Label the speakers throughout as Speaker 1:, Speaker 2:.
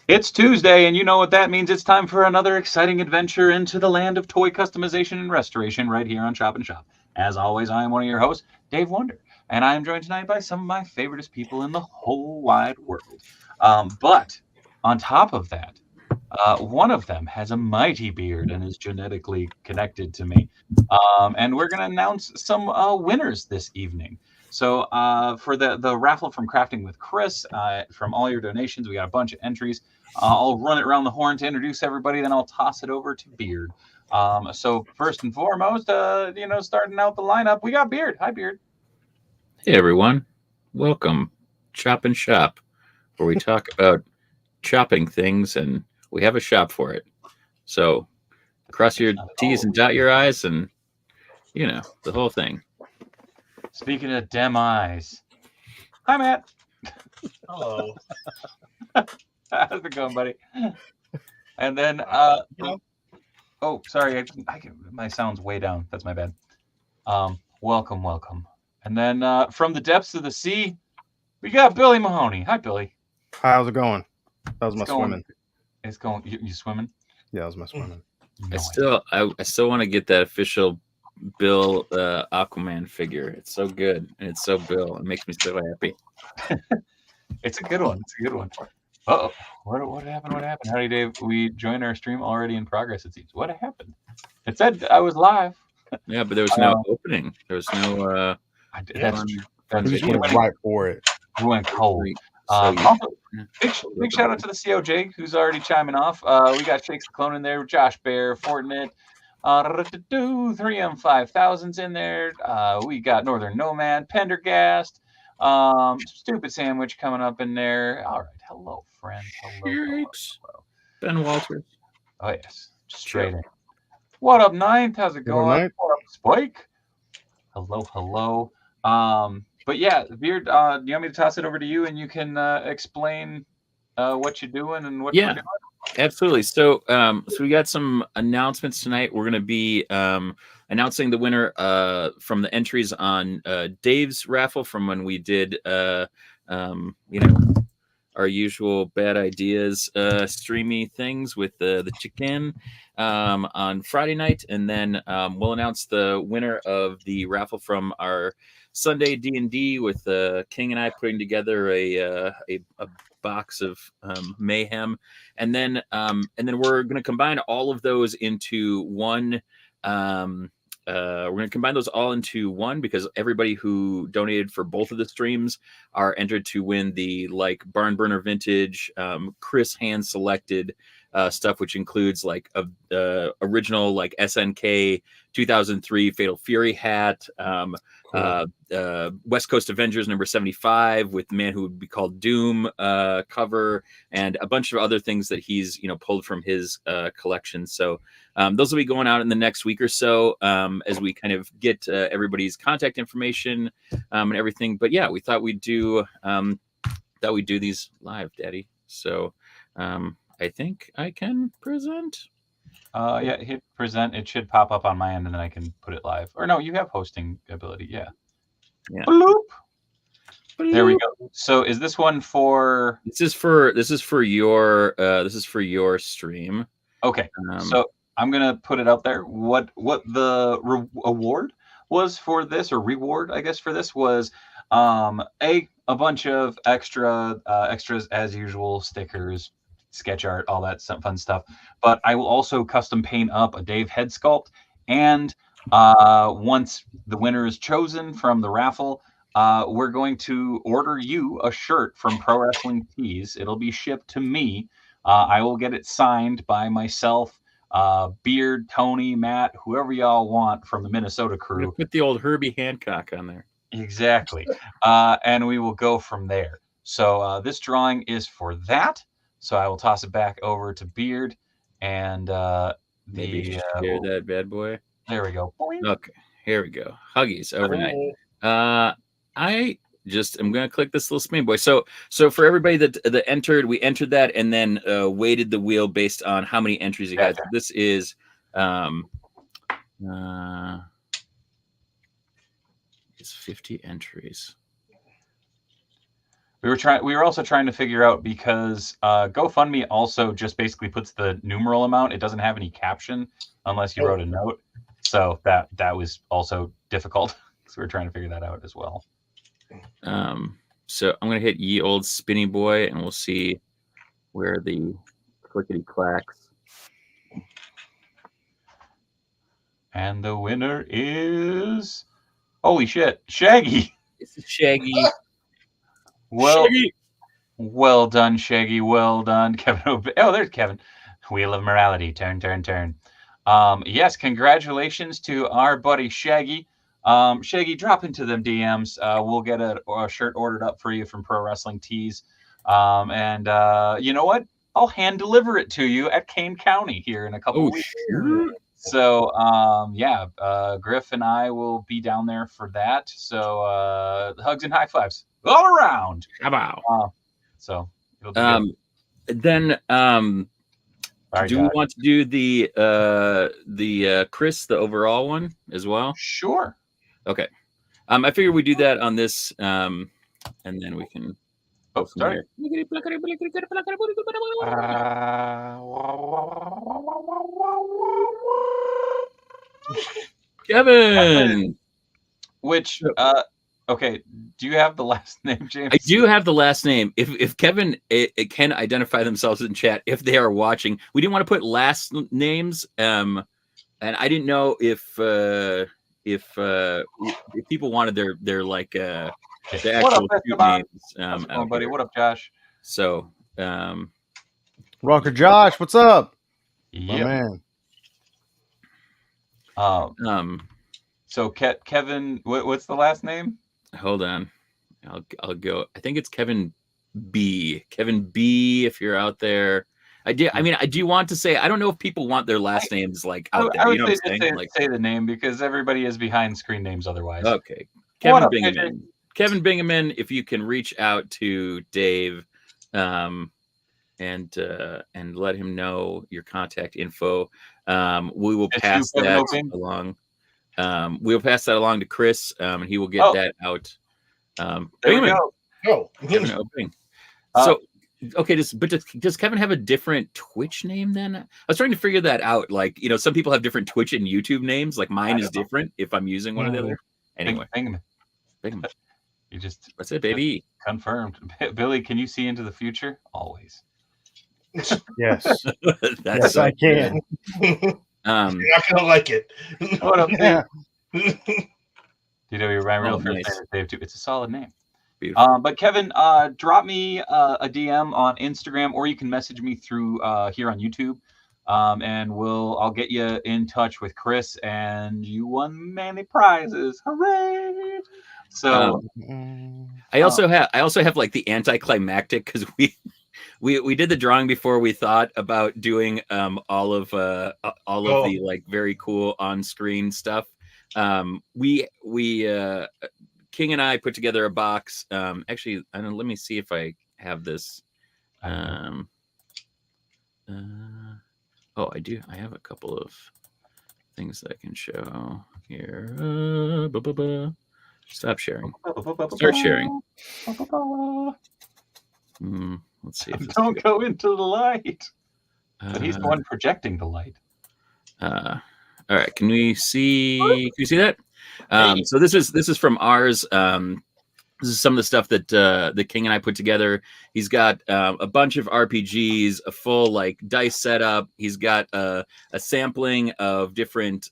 Speaker 1: It's Tuesday, and you know what that means. It's time for another exciting adventure into the land of toy customization and restoration right here on Chop and Shop. As always, I am one of your hosts, Dave Wonder, and I am joined tonight by some of my favoriteest people in the whole wide world. But on top of that, one of them has a mighty beard and is genetically connected to me. And we're going to announce some winners this evening. So for the raffle from Crafting with Chris, from all your donations, we got a bunch of entries. I'll run it around the horn to introduce everybody, then I'll toss it over to Beard. So first and foremost, starting out the lineup, we got Beard. Hi, Beard.
Speaker 2: Hey everyone, welcome Chop and Shop, where we talk about chopping things and we have a shop for it. So cross your T's and dot your I's and the whole thing.
Speaker 1: Speaking of dem eyes, hi Matt.
Speaker 3: Hello.
Speaker 1: How's it going, buddy? And then oh, sorry, my sound's way down. That's my bad. Welcome. And then from the depths of the sea, we got Billy Mahoney. Hi, Billy.
Speaker 3: How's it going? That was my swimming.
Speaker 1: It's going. You swimming?
Speaker 3: Yeah, that was my swimming.
Speaker 2: I still want to get that official Bill Aquaman figure. It's so good and it's so Bill. It makes me so happy.
Speaker 1: It's a good one. Uh-oh. What happened? Howdy, Dave. We joined our stream already in progress, it seems. What happened? It said I was live.
Speaker 2: Yeah, but there was no opening. There was no...
Speaker 1: That's
Speaker 3: true. We just went right for it.
Speaker 1: We went cold. Big shout out to the COJ, who's already chiming off. We got Shakes the Clone in there, Josh Bear, Fortnite, 3M5000's in there. We got Northern Nomad, Pendergast, Stupid Sandwich coming up in there. All right. Hello, friends. Hello.
Speaker 2: Ben Walters.
Speaker 1: Oh, yes. Straight in. What up, Ninth? How's it going? What up, Spike? Hello. But yeah, Beard, do you want me to toss it over to you and you can explain what you're doing and what you're doing?
Speaker 2: Absolutely. So we got some announcements tonight. We're going to be announcing the winner from the entries on Dave's raffle from when we did, our usual bad ideas streamy things with the chicken on Friday night. And then we'll announce the winner of the raffle from our Sunday D&D with King and I putting together a box of mayhem, and then we're going to combine all of those into one. We're going to combine those all into one because everybody who donated for both of the streams are entered to win the Barn Burner Vintage Chris hand selected stuff, which includes original SNK 2003 Fatal Fury hat, West Coast Avengers number 75 with the man who would be called Doom cover, and a bunch of other things that he's pulled from his collection. So those will be going out in the next week or so as we kind of get everybody's contact information and everything. But yeah, we thought we'd do these live, Daddy. So I think I can present.
Speaker 1: Yeah, hit present. It should pop up on my end, and then I can put it live. Or no, you have hosting ability. Yeah. Bloop. There we go. So is this one for?
Speaker 2: This is for your stream.
Speaker 1: Okay. So I'm gonna put it out there. What the award was for this, or reward, I guess, for this was a bunch of extras as usual, stickers, sketch art, all that fun stuff. But I will also custom paint up a Dave head sculpt. And once the winner is chosen from the raffle, we're going to order you a shirt from Pro Wrestling Tees. It'll be shipped to me. I will get it signed by myself, Beard, Tony, Matt, whoever y'all want from the Minnesota crew.
Speaker 2: Put the old Herbie Hancock on there.
Speaker 1: Exactly. And we will go from there. So this drawing is for that. So I will toss it back over to Beard, and
Speaker 2: maybe share that bad boy.
Speaker 1: There we go.
Speaker 2: Okay, here we go. Huggies overnight. I just am going to click this little spin boy. So for everybody that entered, we entered that and then weighted the wheel based on how many entries you had. So this is it's 50 entries.
Speaker 1: We were also trying to figure out, because GoFundMe also just basically puts the numeral amount. It doesn't have any caption unless you wrote a note. So that was also difficult. So we're trying to figure that out as well.
Speaker 2: So I'm gonna hit ye old spinny boy, and we'll see where the clickety clacks.
Speaker 1: And the winner is, holy shit, Shaggy.
Speaker 2: This is Shaggy.
Speaker 1: Well,
Speaker 2: Shaggy.
Speaker 1: Well done, Shaggy. Well done, Kevin. Oh, there's Kevin. Wheel of Morality. Turn, turn, turn. Yes, congratulations to our buddy Shaggy. Shaggy, drop into them DMs. We'll get a shirt ordered up for you from Pro Wrestling Tees. And you know what? I'll hand deliver it to you at Kane County here in a couple of weeks. So, yeah, Griff and I will be down there for that. So, hugs and high fives all around.
Speaker 2: How about?
Speaker 1: So, it'll be good.
Speaker 2: Then,
Speaker 1: Sorry,
Speaker 2: do we want to do the Chris, the overall one as well?
Speaker 1: Sure.
Speaker 2: Okay. I figure we do that on this, and then we can.
Speaker 1: Oh, sorry.
Speaker 2: Kevin.
Speaker 1: Which, okay, do you have the last name, James?
Speaker 2: I do have the last name. If Kevin it can identify themselves in chat if they are watching. We didn't want to put last names, and I didn't know if people wanted their like the actual names.
Speaker 1: Buddy, what up, Josh?
Speaker 2: So,
Speaker 3: Rocker Josh, what's up?
Speaker 1: Yeah,
Speaker 3: man.
Speaker 1: So Kevin, what's the last name?
Speaker 2: Hold on, I'll go. I think it's Kevin B. Kevin B. If you're out there, I do want to say I don't know if people want their last names like out there. You know what I'm saying?
Speaker 1: Say the name, because everybody is behind screen names otherwise.
Speaker 2: Okay, Kevin Bingaman. Kevin Bingaman, if you can reach out to Dave, and let him know your contact info, we will pass that along. We'll pass that along to Chris, and he will get that out.
Speaker 1: There we go.
Speaker 2: So, okay, does Kevin have a different Twitch name then? I was trying to figure that out. Like, you know, some people have different Twitch and YouTube names. Like mine is different if I'm using one or the other. Anyway,
Speaker 1: Bingaman. You just
Speaker 2: that's it, baby.
Speaker 1: Confirmed. Billy, can you see into the future? Always.
Speaker 3: Yes.
Speaker 2: Yes,
Speaker 3: I can.
Speaker 4: You're not gonna like it.
Speaker 1: What up,
Speaker 3: Yeah.
Speaker 1: DW, my real first
Speaker 2: nice.
Speaker 1: name is Dave too. It's a solid name.
Speaker 2: Beautiful.
Speaker 1: But Kevin, drop me a DM on Instagram, or you can message me through here on YouTube, and I'll get you in touch with Chris, and you won many prizes. Hooray! So
Speaker 2: I also have like the anticlimactic, because we did the drawing before we thought about doing all of the like very cool on-screen stuff. We King and I put together a box. Actually, I don't know, let me see if I have this. Oh, I do. I have a couple of things that I can show here. Stop sharing. Start sharing. Let's see. If
Speaker 1: don't go into the light. But he's the one projecting the light.
Speaker 2: All right. Can we see? Can you see that? So this is from ours. This is some of the stuff that the King and I put together. He's got a bunch of RPGs, a full like dice setup. He's got a sampling of different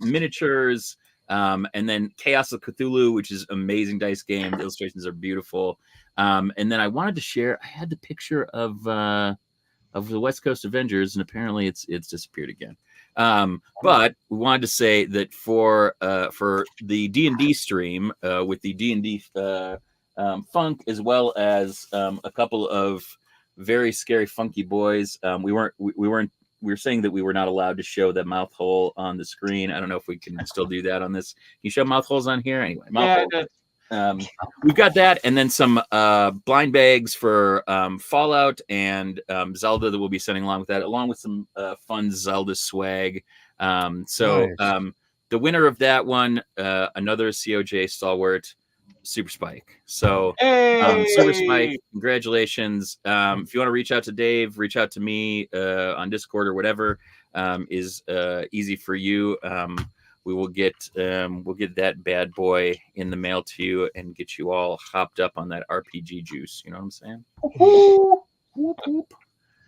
Speaker 2: miniatures, and then Chaos of Cthulhu, which is amazing dice game. The illustrations are beautiful. And then I wanted to share. I had the picture of the West Coast Avengers, and apparently it's disappeared again. But we wanted to say that for the D&D stream with the D&D funk, as well as a couple of very scary funky boys, we were saying that we were not allowed to show the mouth hole on the screen. I don't know if we can still do that on this. Can you show mouth holes on here? Anyway, mouth hole. We've got that, and then some blind bags for Fallout and Zelda that we'll be sending along with that, along with some fun Zelda swag. So nice. The winner of that one, another COJ stalwart, Super Spike. So
Speaker 1: Hey!
Speaker 2: Super Spike, congratulations. If you want to reach out to Dave, reach out to me on Discord or whatever is easy for you. We will get that bad boy in the mail to you and get you all hopped up on that RPG juice. You know what I'm saying?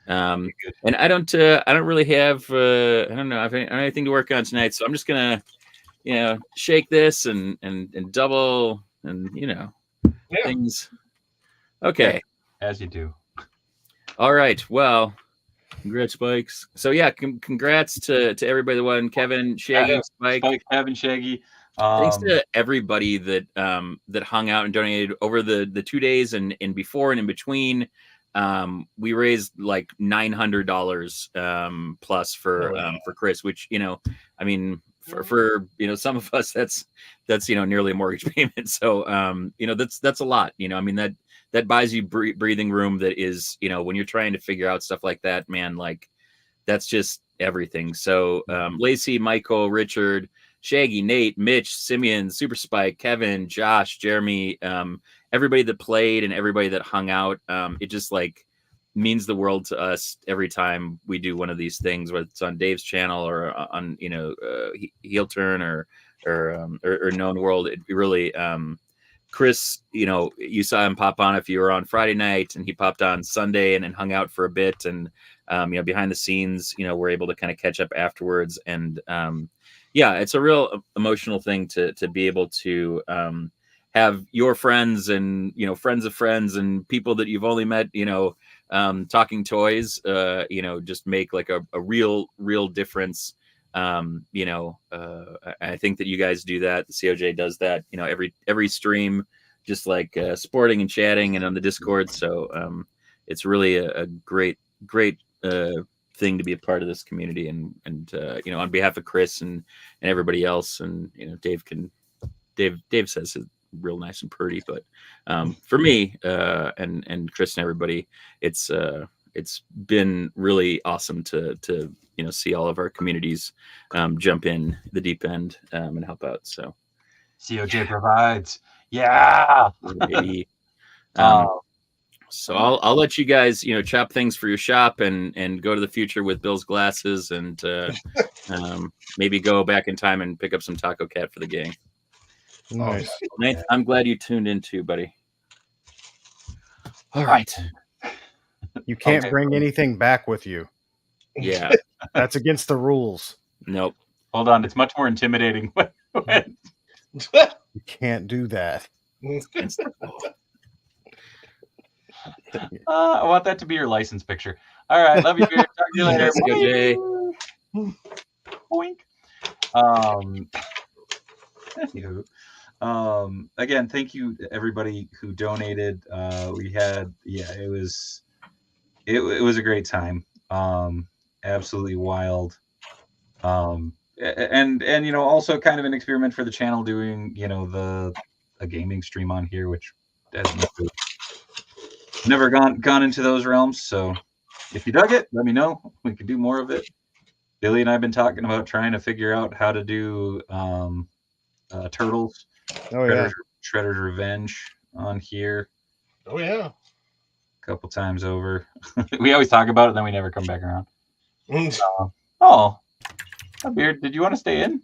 Speaker 2: And I don't really have I don't have anything to work on tonight, so I'm just gonna shake this and double and things. Okay,
Speaker 1: as you do.
Speaker 2: All right. Well, congrats, Spikes. So yeah, congrats to everybody that won. Kevin, Shaggy, Spike,
Speaker 1: Kevin, Shaggy.
Speaker 2: Thanks to everybody that that hung out and donated over the 2 days and before and in between. We raised like $900 plus for Chris, which I mean for some of us that's nearly a mortgage payment. So that's a lot. I mean that buys you breathing room. That is when you're trying to figure out stuff like that, man, like that's just everything. So Lacey, Michael, Richard, Shaggy, Nate, Mitch, Simeon, Super Spike, Kevin, Josh, Jeremy, everybody that played and everybody that hung out. It just like means the world to us every time we do one of these things, whether it's on Dave's channel or on Heel Turn or Known World. It really Chris, you saw him pop on if you were on Friday night, and he popped on Sunday and hung out for a bit, and behind the scenes, we're able to kind of catch up afterwards, and it's a real emotional thing to be able to have your friends and friends of friends and people that you've only met talking toys just make like a real difference. I think that you guys do that. The COJ does that every stream, just like sporting and chatting and on the Discord. So it's really a great thing to be a part of this community, and on behalf of Chris and everybody else, and Dave says it real nice and pretty, but for me and Chris and everybody, it's been really awesome to see all of our communities jump in the deep end and help out. So
Speaker 1: COJ provides. Yeah.
Speaker 2: So I'll let you guys chop things for your shop and go to the future with Bill's glasses, and maybe go back in time and pick up some Taco Cat for the gang.
Speaker 3: Nice.
Speaker 2: Nate, I'm glad you tuned in too, buddy.
Speaker 1: All right.
Speaker 3: You can't bring anything back with you.
Speaker 2: Yeah.
Speaker 3: That's against the rules.
Speaker 2: Nope.
Speaker 1: Hold on. It's much more intimidating when
Speaker 3: You can't do that.
Speaker 1: I want that to be your license picture. All right. Love you, Beard. Talk to you later. Boink. Anywho, again, thank you to everybody who donated. We had, it was a great time. Absolutely wild. And also kind of an experiment for the channel, doing a gaming stream on here, which has never gone into those realms. So if you dug it, let me know. We could do more of it. Billy and I have been talking about trying to figure out how to do Turtles.
Speaker 3: Oh yeah.
Speaker 1: Shredder's Revenge on here.
Speaker 4: Oh yeah.
Speaker 1: A couple times over. We always talk about it, then we never come back around. Beard, did you want to stay in?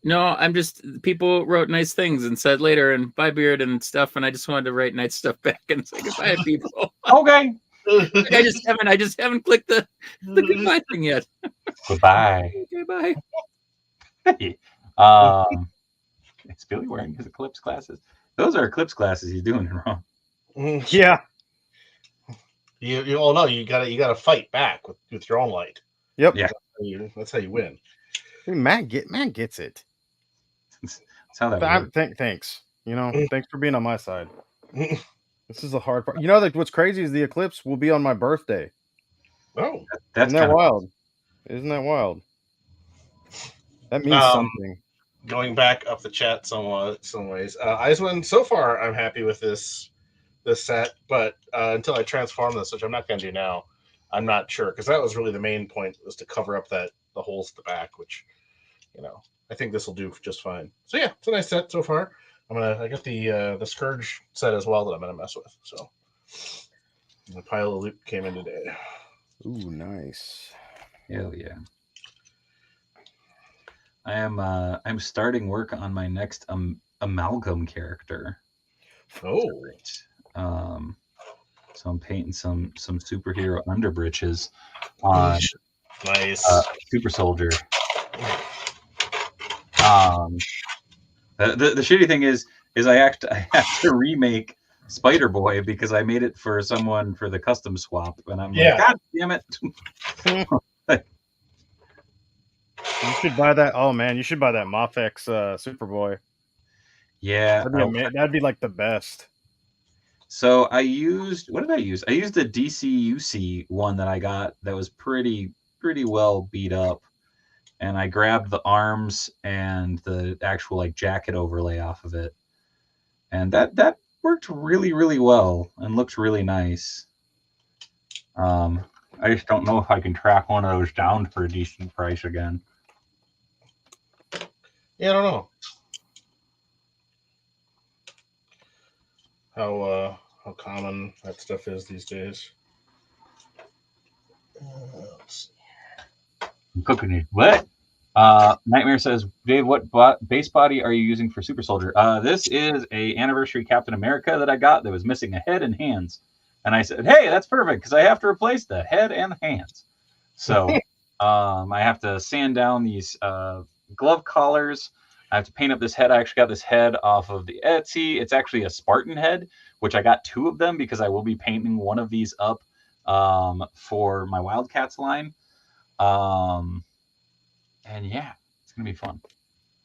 Speaker 2: No, I'm just, people wrote nice things and said later and bye Beard and stuff, and I just wanted to write nice stuff back and say goodbye to people.
Speaker 1: Okay.
Speaker 2: I just haven't clicked the goodbye thing yet.
Speaker 1: Goodbye.
Speaker 2: Okay, bye.
Speaker 1: Is Billy wearing his Eclipse glasses? Those are Eclipse glasses. He's doing it wrong.
Speaker 3: Yeah.
Speaker 4: You all know you gotta fight back with your own light.
Speaker 3: Yep.
Speaker 1: Yeah.
Speaker 4: That's how you win.
Speaker 3: Matt gets it.
Speaker 1: That's how that works.
Speaker 3: Thanks. Thanks for being on my side. This is the hard part. Like what's crazy is the eclipse will be on my birthday.
Speaker 4: Oh,
Speaker 1: That's
Speaker 3: Isn't that wild? Isn't that wild? That means something.
Speaker 4: Going back up the chat some ways. Icewind, so far I'm happy with this set, but until I transform this, which I'm not going to do now, I'm not sure, because that was really the main point, was to cover up the holes at the back, which I think this will do just fine. So yeah, it's a nice set so far. I got the Scourge set as well that I'm gonna mess with. So the pile of loot came in today.
Speaker 3: Ooh, nice.
Speaker 1: Hell yeah. I'm starting work on my next amalgam character.
Speaker 4: Oh,
Speaker 1: So I'm painting some superhero underbritches on
Speaker 4: nice.
Speaker 1: Super Soldier. The shitty thing is I have to remake Spider Boy because I made it for someone for the custom swap, and I'm like, God damn it!
Speaker 3: You should buy that. Oh man, you should buy that Mafex Superboy.
Speaker 1: Yeah,
Speaker 3: that'd be like the best.
Speaker 1: So I used, what did I use? I used the DCUC one that I got that was pretty well beat up, and I grabbed the arms and the actual like jacket overlay off of it, and that worked really well and looked really nice. I just don't know if I can track one of those down for a decent price again.
Speaker 4: Yeah, I don't know how common that stuff is these days. Let's see.
Speaker 1: I'm cooking it. What? Nightmare says, Dave, what base body are you using for Super Soldier? This is a anniversary Captain America that I got that was missing a head and hands. And I said, hey, that's perfect because I have to replace the head and the hands. So I have to sand down these glove collars. I have to paint up this head. I actually got this head off of the Etsy. It's actually a Spartan head, which I got 2 of them because I will be painting one of these up for my Wildcats line. And yeah, it's going to be fun.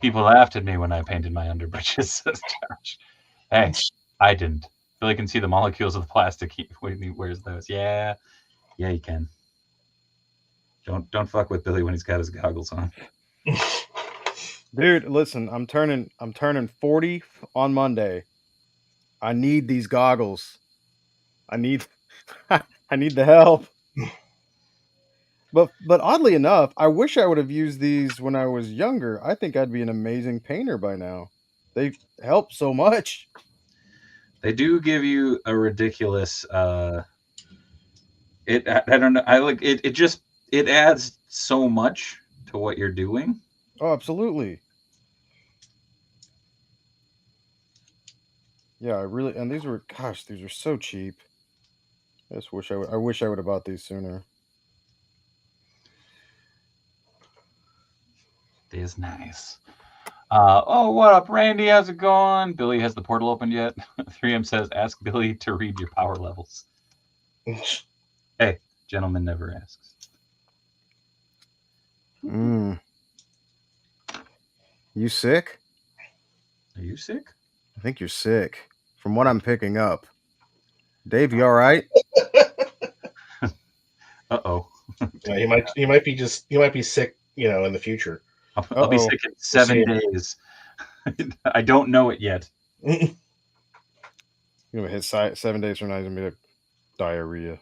Speaker 1: People laughed at me when I painted my underbritches, says Josh. Hey, I didn't. Billy can see the molecules of the plastic when he wears those. Yeah, you can. Don't fuck with Billy when he's got his goggles on.
Speaker 3: Dude, listen, I'm turning 40 on Monday. I need these goggles. I need the help. But oddly enough, I wish I would have used these when I was younger. I think I'd be an amazing painter by now. They help so much.
Speaker 1: They do give you a ridiculous I don't know. I like it. It adds so much to what you're doing.
Speaker 3: Oh, absolutely. Yeah, and these were so cheap. I wish I would have bought these sooner.
Speaker 1: It is nice. Oh, what up, Randy? How's it going? Billy, has the portal opened yet? 3M says, ask Billy to read your power levels. Hey, gentleman never asks.
Speaker 3: You sick?
Speaker 1: Are you sick?
Speaker 3: I think you're sick. From what I'm picking up. Dave, you all right?
Speaker 1: Uh-oh.
Speaker 4: Yeah, he might be sick, in the future.
Speaker 1: I'll be sick in 7 days. I don't know it yet.
Speaker 3: You're gonna hit 7 days from now. He's gonna be like diarrhea.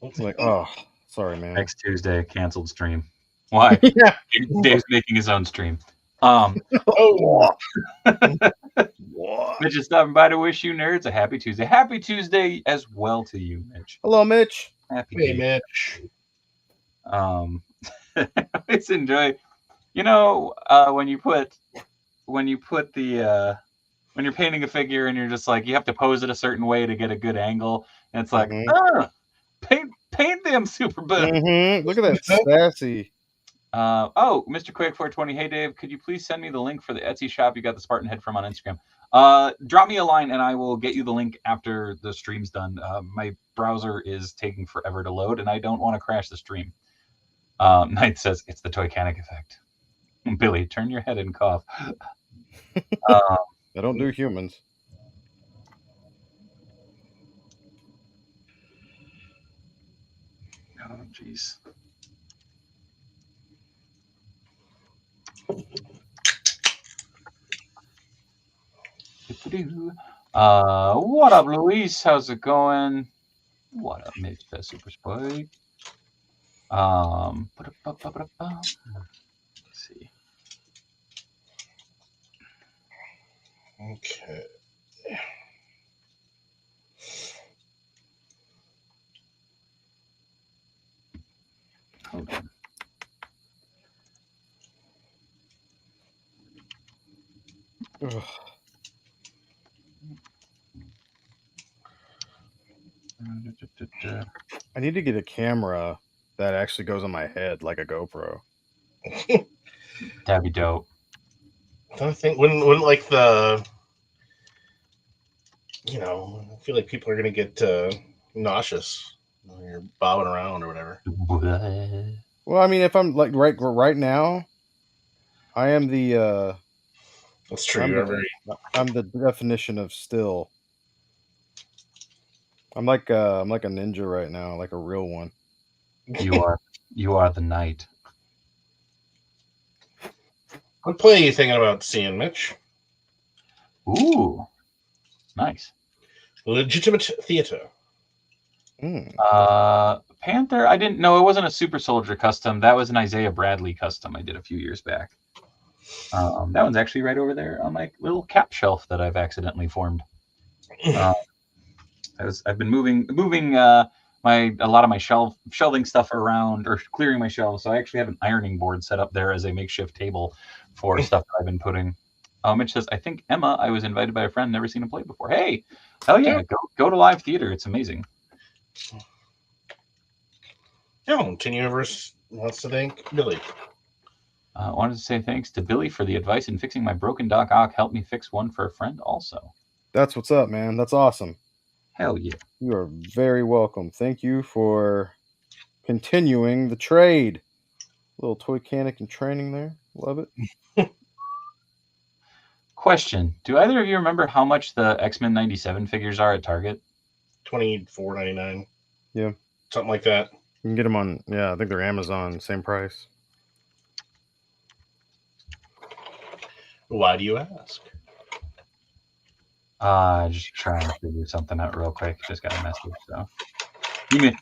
Speaker 3: It's like, oh, sorry, man.
Speaker 1: Next Tuesday, canceled stream. Why?
Speaker 3: Yeah.
Speaker 1: Dave's making his own stream. Mitch is stopping by to wish you nerds a happy Tuesday. Happy Tuesday as well to you, Mitch.
Speaker 3: Hello, Mitch.
Speaker 1: Happy
Speaker 4: Hey,
Speaker 1: Tuesday.
Speaker 4: Mitch.
Speaker 1: I always enjoy, when you put the when you're painting a figure and you're just like, you have to pose it a certain way to get a good angle, and it's like, paint them super good.
Speaker 3: Look at that sassy.
Speaker 1: Mr. Quake 420, hey Dave, could you please send me the link for the Etsy shop you got the Spartan head from on Instagram? Drop me a line and I will get you the link after the stream's done. My browser is taking forever to load and I don't want to crash the stream. Knight says it's the Toycanic effect. Billy, turn your head and cough.
Speaker 3: I don't do humans.
Speaker 1: Oh, jeez. What up, Luis? How's it going? What up, Mitch? The Super Spike. Let's see.
Speaker 4: Okay.
Speaker 1: Okay.
Speaker 3: Ugh. I need to get a camera that actually goes on my head like a GoPro.
Speaker 1: That'd be dope.
Speaker 4: I think wouldn't like the, I feel like people are gonna get nauseous when you're bobbing around or whatever.
Speaker 3: Well, I mean, if I'm like right now, I am the
Speaker 4: That's true.
Speaker 3: I'm
Speaker 4: You are
Speaker 3: the
Speaker 4: very.
Speaker 3: I'm the definition of still. I'm like a ninja right now, like a real one.
Speaker 1: You are the knight.
Speaker 4: What play are you thinking about seeing, Mitch?
Speaker 1: Ooh, nice.
Speaker 4: Legitimate theater.
Speaker 1: Panther. I didn't know it wasn't a Super Soldier custom. That was an Isaiah Bradley custom I did a few years back. That one's actually right over there on my little cap shelf that I've accidentally formed. I've been moving a lot of my shelving stuff around, or clearing my shelves. So I actually have an ironing board set up there as a makeshift table for stuff that I've been putting. Mitch says, I think Emma, I was invited by a friend, never seen him play before. Hey, hell yeah, go to live theater. It's amazing.
Speaker 4: Oh, Tin Universe wants to thank Billy.
Speaker 1: I wanted to say thanks to Billy for the advice in fixing my broken Doc Ock. Helped me fix one for a friend also.
Speaker 3: That's what's up, man. That's awesome.
Speaker 1: Hell yeah.
Speaker 3: You are very welcome. Thank you for continuing the trade. Little toy canic and training there. Love it.
Speaker 1: Question: do either of you remember how much the X-Men '97 figures are at Target?
Speaker 4: $24.99.
Speaker 3: Yeah.
Speaker 4: Something like that.
Speaker 3: You can get them on, I think they're Amazon, same price.
Speaker 4: Why do you ask?
Speaker 1: Just trying to figure something out real quick. Just got a message, so give me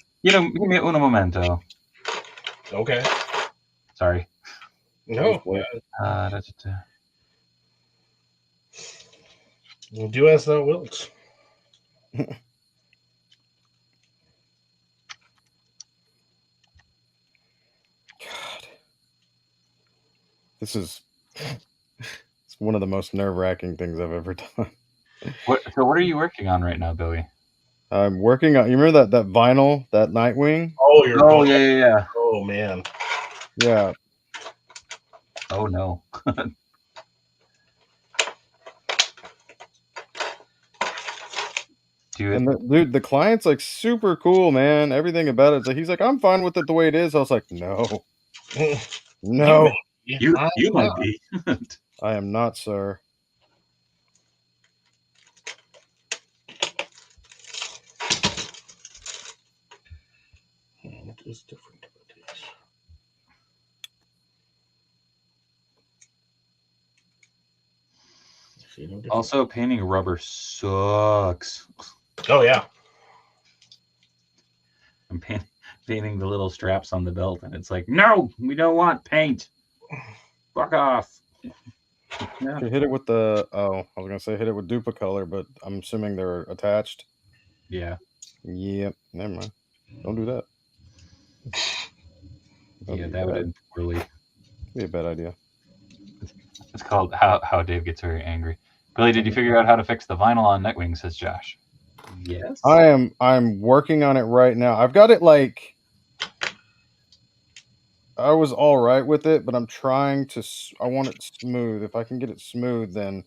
Speaker 1: un momento.
Speaker 4: Okay.
Speaker 1: Sorry.
Speaker 4: No. Do as thou wilt.
Speaker 3: God, this is it's one of the most nerve-wracking things I've ever done.
Speaker 1: What are you working on right now, Billy?
Speaker 3: I'm working on. You remember that vinyl, that Nightwing?
Speaker 4: Oh,
Speaker 1: Yeah.
Speaker 4: Oh man.
Speaker 3: Yeah.
Speaker 1: Oh no.
Speaker 3: And dude, the client's like super cool, man. Everything about it. He's like, I'm fine with it the way it is. I was like, no, no,
Speaker 1: you might be.
Speaker 3: I am not, sir.
Speaker 4: What is different about these?
Speaker 1: Also, painting rubber sucks.
Speaker 4: Oh yeah.
Speaker 1: I'm painting the little straps on the belt, and it's like, no, we don't want paint. Fuck off.
Speaker 3: Yeah. You hit it with the I was gonna say hit it with Duplicolor, but I'm assuming they're attached.
Speaker 1: Yeah.
Speaker 3: Yep. Never mind. Don't do that.
Speaker 1: That would end poorly.
Speaker 3: Be a bad idea.
Speaker 1: It's called how Dave gets very angry. Billy, did you figure out how to fix the vinyl on Nightwing? Says Josh. Yes.
Speaker 3: I'm working on it right now. I've got it like I was all right with it, but I'm trying to. I want it smooth. If I can get it smooth, then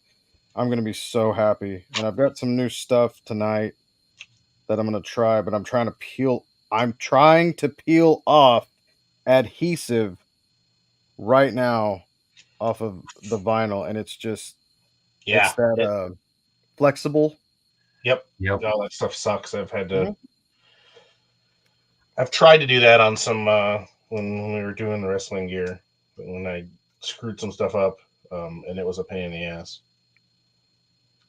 Speaker 3: I'm gonna be so happy. And I've got some new stuff tonight that I'm gonna try, but I'm trying to peel off adhesive right now off of the vinyl, and it's just it's that flexible.
Speaker 4: Yep. All that stuff sucks. I've had to. I've tried to do that on some when we were doing the wrestling gear, but when I screwed some stuff up, and it was a pain in the ass.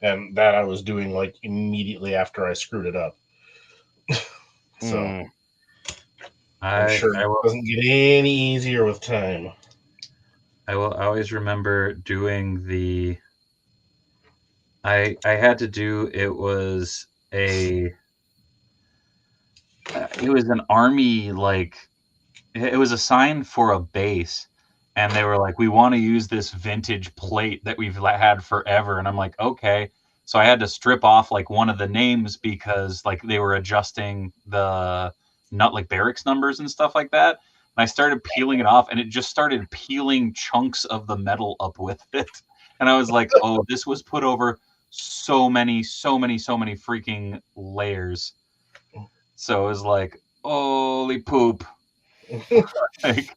Speaker 4: And that I was doing like immediately after I screwed it up. So I'm sure it doesn't get any easier with time.
Speaker 1: I will always remember doing the I had to do. It was an army, like, it was a sign for a base, and they were like, we want to use this vintage plate that we've had forever. And I'm like, okay. So I had to strip off like one of the names because like they were adjusting the like barracks numbers and stuff like that. And I started peeling it off, and it just started peeling chunks of the metal up with it. And I was like, oh, this was put over so many freaking layers. So it was like, holy poop. Like,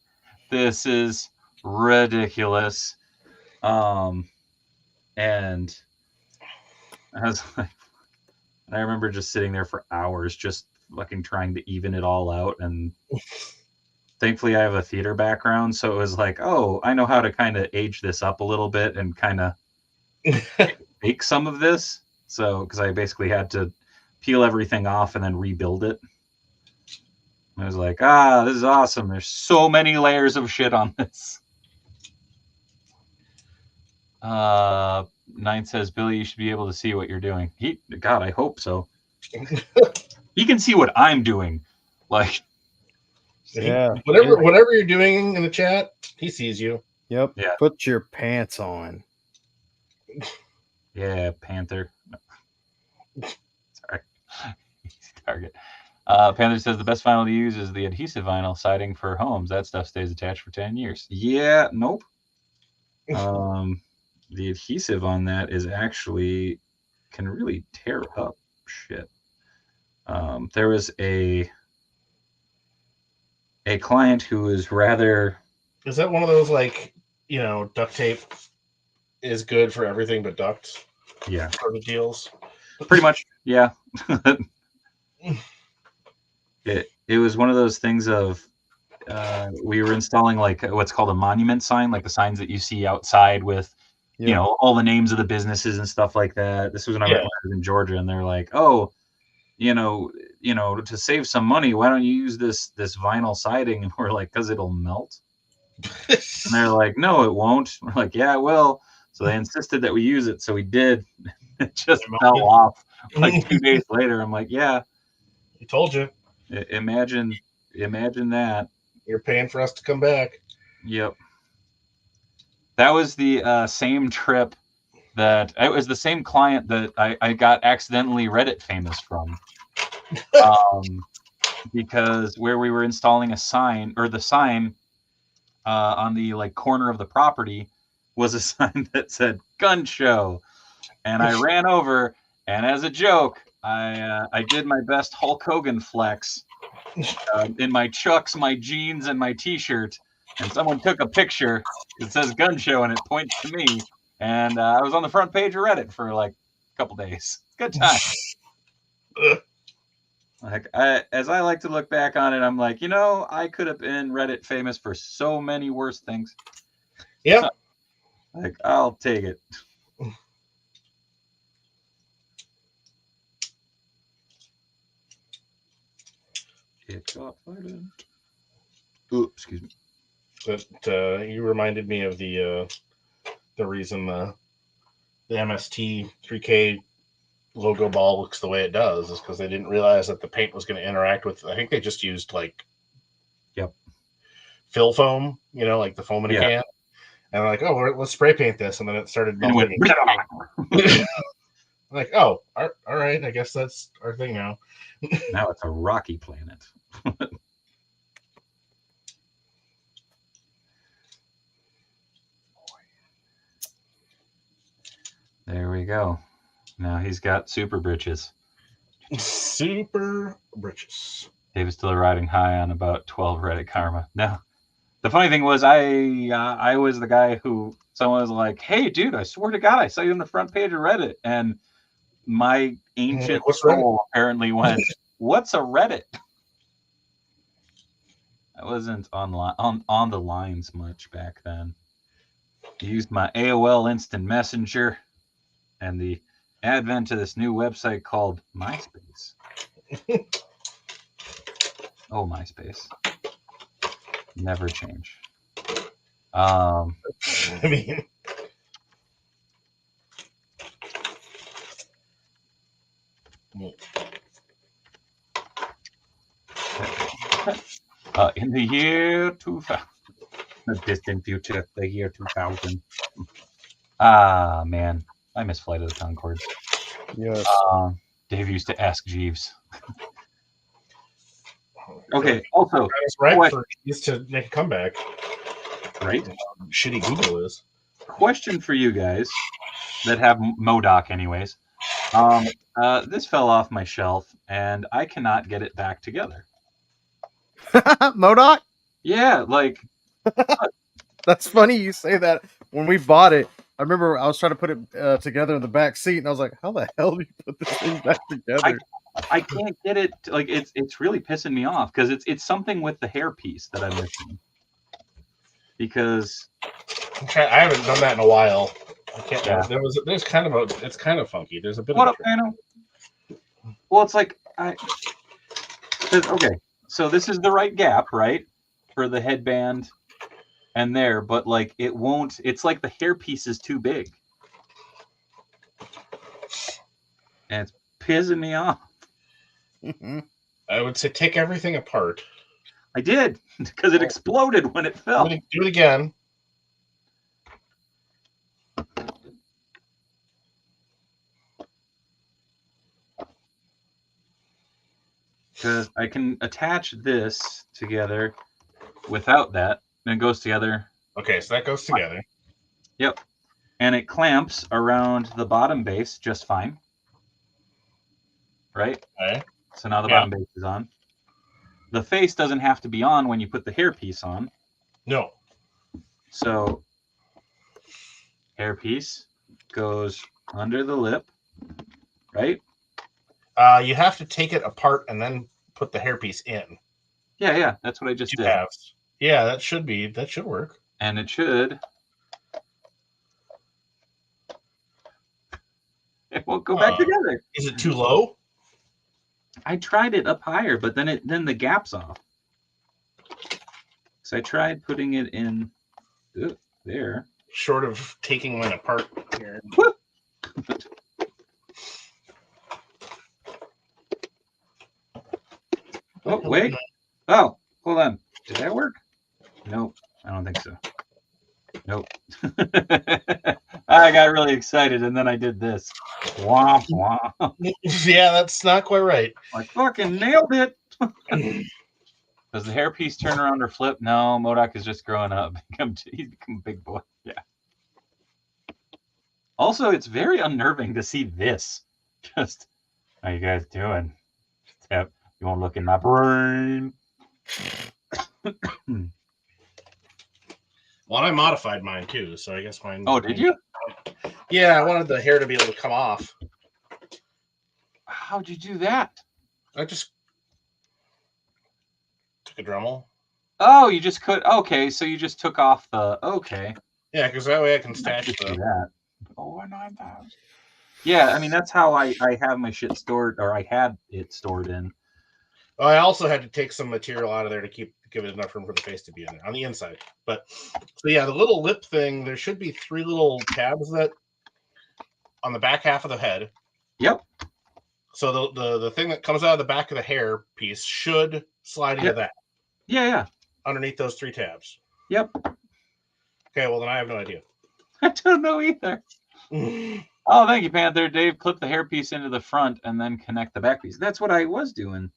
Speaker 1: this is ridiculous. And I was like, I remember just sitting there for hours just fucking trying to even it all out. And thankfully I have a theater background, so it was like, oh, I know how to kind of age this up a little bit and kind of make some of this. So because I basically had to peel everything off and then rebuild it. I was like, this is awesome. There's so many layers of shit on this. Nine says, Billy, you should be able to see what you're doing. God, I hope so. He can see what I'm doing. Like,
Speaker 3: yeah,
Speaker 4: whatever you're doing in the chat, he sees you.
Speaker 3: Yep.
Speaker 1: Yeah.
Speaker 3: Put your pants on.
Speaker 1: Yeah, Panther. Sorry. Easy target. Panther says the best vinyl to use is the adhesive vinyl siding for homes. That stuff stays attached for 10 years. Yeah, nope. The adhesive on that is actually can really tear up shit. There was a client who was rather.
Speaker 4: Is that one of those, like, duct tape is good for everything but ducts?
Speaker 1: Yeah.
Speaker 4: Sort of deals.
Speaker 1: Pretty much, yeah. It was one of those things of we were installing like what's called a monument sign, like the signs that you see outside with all the names of the businesses and stuff like that. This was when I was in Georgia, and they're like, oh, to save some money, why don't you use this vinyl siding? And we're like, because it'll melt. And they're like, no, it won't. We're like, yeah, it will. So they insisted that we use it, so we did. It just fell off like 2 days later. I'm like, yeah,
Speaker 4: I told you.
Speaker 1: Imagine that.
Speaker 4: You're paying for us to come back.
Speaker 1: Yep. That was the same trip that it was the same client that I got accidentally Reddit famous from. Because where we were installing a sign, or the sign on the like corner of the property was a sign that said gun show. And I ran over, and as a joke, I did my best Hulk Hogan flex in my Chucks, my jeans, and my T-shirt. And someone took a picture. It says gun show, and it points to me. And I was on the front page of Reddit for like a couple days. Good time. Like as I like to look back on it, I'm like, I could have been Reddit famous for so many worse things.
Speaker 4: Yeah.
Speaker 1: Like, I'll take it. It got violent. Ooh, excuse me.
Speaker 4: But you reminded me of the reason the MST 3K logo ball looks the way it does is because they didn't realize that the paint was going to interact with. I think they just used like fill foam, like the foam in a can, and they're like, oh, let's spray paint this, and then it started melting. Like, oh, all right, I guess that's our thing now.
Speaker 1: Now it's a rocky planet. There we go. Now he's got super britches.
Speaker 4: Super britches.
Speaker 1: Dave is still riding high on about 12 Reddit karma. No. The funny thing was I was the guy who someone was like, hey, dude, I swear to God, I saw you on the front page of Reddit. And my ancient soul apparently went, what's a Reddit? I wasn't on the lines much back then. I used my AOL Instant Messenger and the advent of this new website called MySpace. Oh, MySpace. Never change.
Speaker 4: I mean,
Speaker 1: In the year 2000, the distant future, the year 2000. Ah, man, I miss Flight of the Conchords.
Speaker 3: Yes.
Speaker 1: Dave used to ask Jeeves. Okay, also,
Speaker 4: It's right for used to make a comeback.
Speaker 1: Right?
Speaker 4: Shitty Google is.
Speaker 1: Question for you guys that have MODOK anyways. This fell off my shelf, and I cannot get it back together.
Speaker 3: MODOK?
Speaker 1: Yeah, like...
Speaker 3: That's funny you say that. When we bought it, I remember I was trying to put it together in the back seat, and I was like, how the hell do you put this thing back together?
Speaker 1: I can't get it. Like, it's really pissing me off, because it's something with the hairpiece that I'm missing. Because...
Speaker 4: I haven't done that in a while. I can't.
Speaker 1: Yeah.
Speaker 4: There's kind of a. It's kind of funky. There's a bit.
Speaker 1: What
Speaker 4: of
Speaker 1: up, Dano? Well, it's like okay. So this is the right gap, right, for the headband, and there. But like, it won't. It's like the hairpiece is too big, and it's pissing me off.
Speaker 4: I would say take everything apart.
Speaker 1: I did, because it exploded when it fell.
Speaker 4: Do it again.
Speaker 1: Because I can attach this together without that, and it goes together.
Speaker 4: Okay, so that goes together.
Speaker 1: Yep. And it clamps around the bottom base just fine. Right?
Speaker 4: Okay.
Speaker 1: So now the bottom base is on. The face doesn't have to be on when you put the hairpiece on.
Speaker 4: No.
Speaker 1: So hairpiece goes under the lip, right?
Speaker 4: You have to take it apart and then put the hairpiece in.
Speaker 1: Yeah, that's what I just did.
Speaker 4: Yeah, that should work.
Speaker 1: And it should. It won't go back together.
Speaker 4: Is it too low?
Speaker 1: I tried it up higher, but then the gap's off. So I tried putting it in there.
Speaker 4: Short of taking one apart here.
Speaker 1: Oh, wait. Oh, hold on. Did that work? Nope. I don't think so. Nope. I got really excited, and then I did this. Womp, womp.
Speaker 4: Yeah, that's not quite right.
Speaker 1: I fucking nailed it. Does the hairpiece turn around or flip? No, MODOK is just growing up. He's become a big boy. Yeah. Also, it's very unnerving to see this. Just, how you guys doing? Yep. You won't look in my brain.
Speaker 4: Well, I modified mine too, so I guess mine.
Speaker 1: Oh, did you?
Speaker 4: Yeah, I wanted the hair to be able to come off.
Speaker 1: How'd you do that?
Speaker 4: I just took a Dremel.
Speaker 1: Oh, you just could. Okay, so you just took off the. Okay.
Speaker 4: Yeah, because that way I can stash
Speaker 1: that. Oh, 9,000. Yeah, I mean that's how I have my shit stored, or I had it stored in.
Speaker 4: Well, I also had to take some material out of there to give it enough room for the face to be in there on the inside. But so yeah, the little lip thing, there should be 3 little tabs that on the back half of the head.
Speaker 1: Yep.
Speaker 4: So the thing that comes out of the back of the hair piece should slide into that.
Speaker 1: Yeah.
Speaker 4: Underneath those 3 tabs.
Speaker 1: Yep.
Speaker 4: Okay, well then I have no idea.
Speaker 1: I don't know either. Oh, thank you, Panther. Dave, clip the hairpiece into the front and then connect the back piece. That's what I was doing.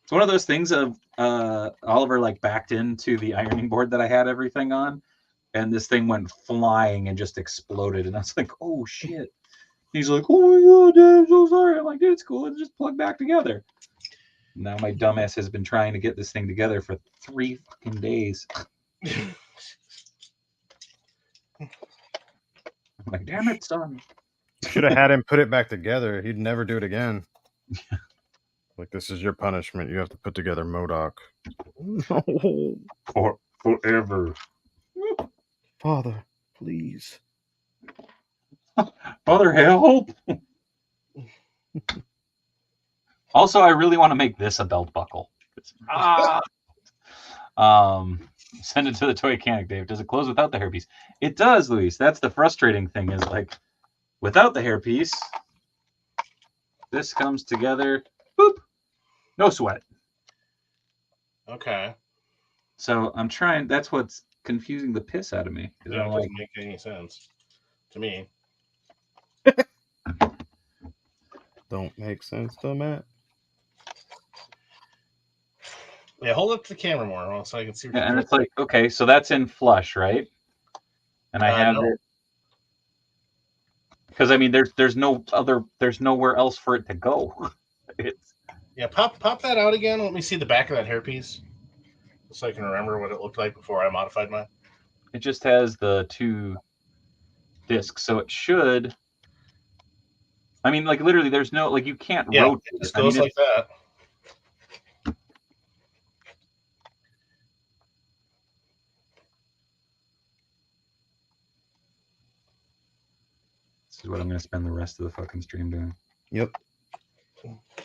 Speaker 1: It's one of those things of Oliver like backed into the ironing board that I had everything on, and this thing went flying and just exploded. And I was like, oh shit. He's like, oh my god, Dave, I'm so sorry. I'm like, dude, it's cool. It's just plug back together. Now my dumbass has been trying to get this thing together for 3 fucking days. I'm like, damn it, son.
Speaker 3: Should have had him put it back together. He'd never do it again. Like, this is your punishment. You have to put together MODOK. No.
Speaker 1: Forever.
Speaker 3: Father, please.
Speaker 1: Father, help. Also, I really want to make this a belt buckle. Send it to the toy mechanic, Dave. Does it close without the hairpiece? It does, Luis. That's the frustrating thing is like without the hairpiece, This comes together. Boop. No sweat.
Speaker 4: Okay.
Speaker 1: So I'm trying. That's what's confusing the piss out of me.
Speaker 4: Yeah, it doesn't make any sense to me.
Speaker 3: Don't make sense to Matt.
Speaker 4: Yeah, hold up to the camera more so I can see what
Speaker 1: Yeah,
Speaker 4: you're
Speaker 1: and
Speaker 4: doing.
Speaker 1: it's like, okay, so that's in flush, right? And I have
Speaker 4: no.
Speaker 1: it because I mean, there's nowhere else for it to go. It's
Speaker 4: Yeah, pop that out again. Let me see the back of that hairpiece, so I can remember what it looked like before I modified mine.
Speaker 1: it just has the 2 discs, so it should. I mean, like literally, there's no you can't rotate
Speaker 4: it just
Speaker 1: it.
Speaker 4: goes
Speaker 1: I mean,
Speaker 4: like that.
Speaker 1: This is what I'm going to spend the rest of the fucking stream doing.
Speaker 3: Yep.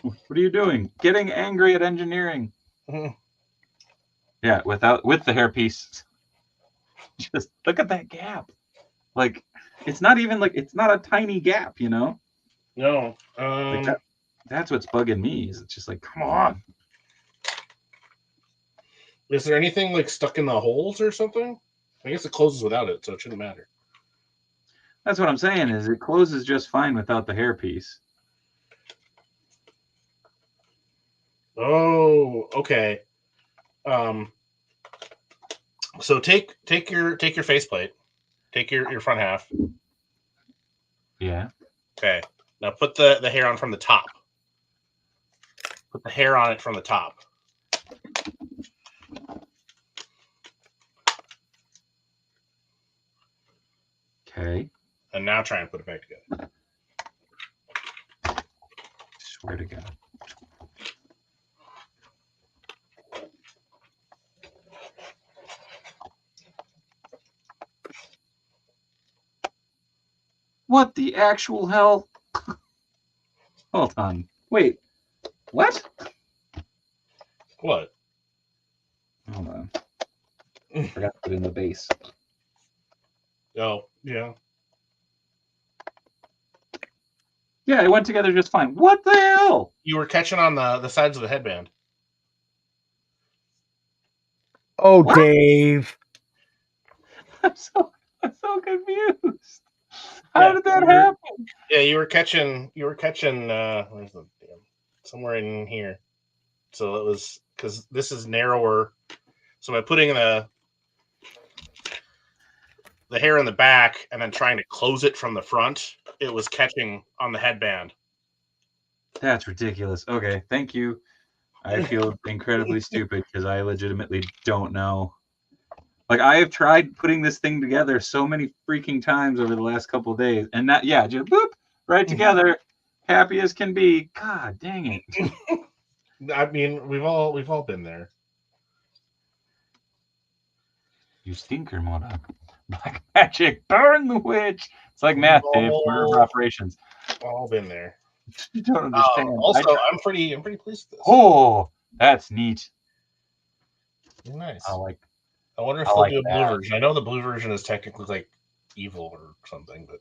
Speaker 1: What are you doing? Getting angry at engineering. Yeah, with the hairpiece. Just look at that gap. Like, it's not even it's not a tiny gap, you know?
Speaker 4: No.
Speaker 1: That's what's bugging me. Is it's just like, come on.
Speaker 4: Is there anything stuck in the holes or something? I guess it closes without it, so it shouldn't matter.
Speaker 1: That's what I'm saying. Is it closes just fine without the hairpiece.
Speaker 4: Oh, okay. So take your faceplate, take your front half.
Speaker 1: Yeah.
Speaker 4: Okay. Now put the hair on from the top. Put the hair on it from the top.
Speaker 1: Okay.
Speaker 4: And now try and put it back together.
Speaker 1: Swear to God. What the actual hell? Hold on. Wait. What?
Speaker 4: What?
Speaker 1: Hold on. I forgot to put in the base.
Speaker 4: Oh, yeah.
Speaker 1: Yeah, it went together just fine. What the hell?
Speaker 4: You were catching on the sides of the headband.
Speaker 3: Oh,
Speaker 1: What?
Speaker 3: Dave.
Speaker 1: I'm so confused. How did that happen?
Speaker 4: Yeah, you were catching where's the somewhere in here. So it was because this is narrower. So by putting the hair in the back and then trying to close it from the front, it was catching on the headband.
Speaker 1: That's ridiculous. Okay, thank you. I feel incredibly stupid because I legitimately don't know. I have tried putting this thing together so many freaking times over the last couple of days, and that just boop right together, happy as can be. God dang it!
Speaker 4: I mean, we've all been there.
Speaker 1: You stinker, Modoc. Black magic, burn the witch. It's like math, Dave. Order of operations.
Speaker 4: All been there.
Speaker 1: You don't understand.
Speaker 4: Also, I'm pretty pleased with this.
Speaker 1: Oh, that's neat.
Speaker 4: Nice.
Speaker 1: I
Speaker 4: wonder if they'll do a blue version. I know the blue version is technically evil or something, but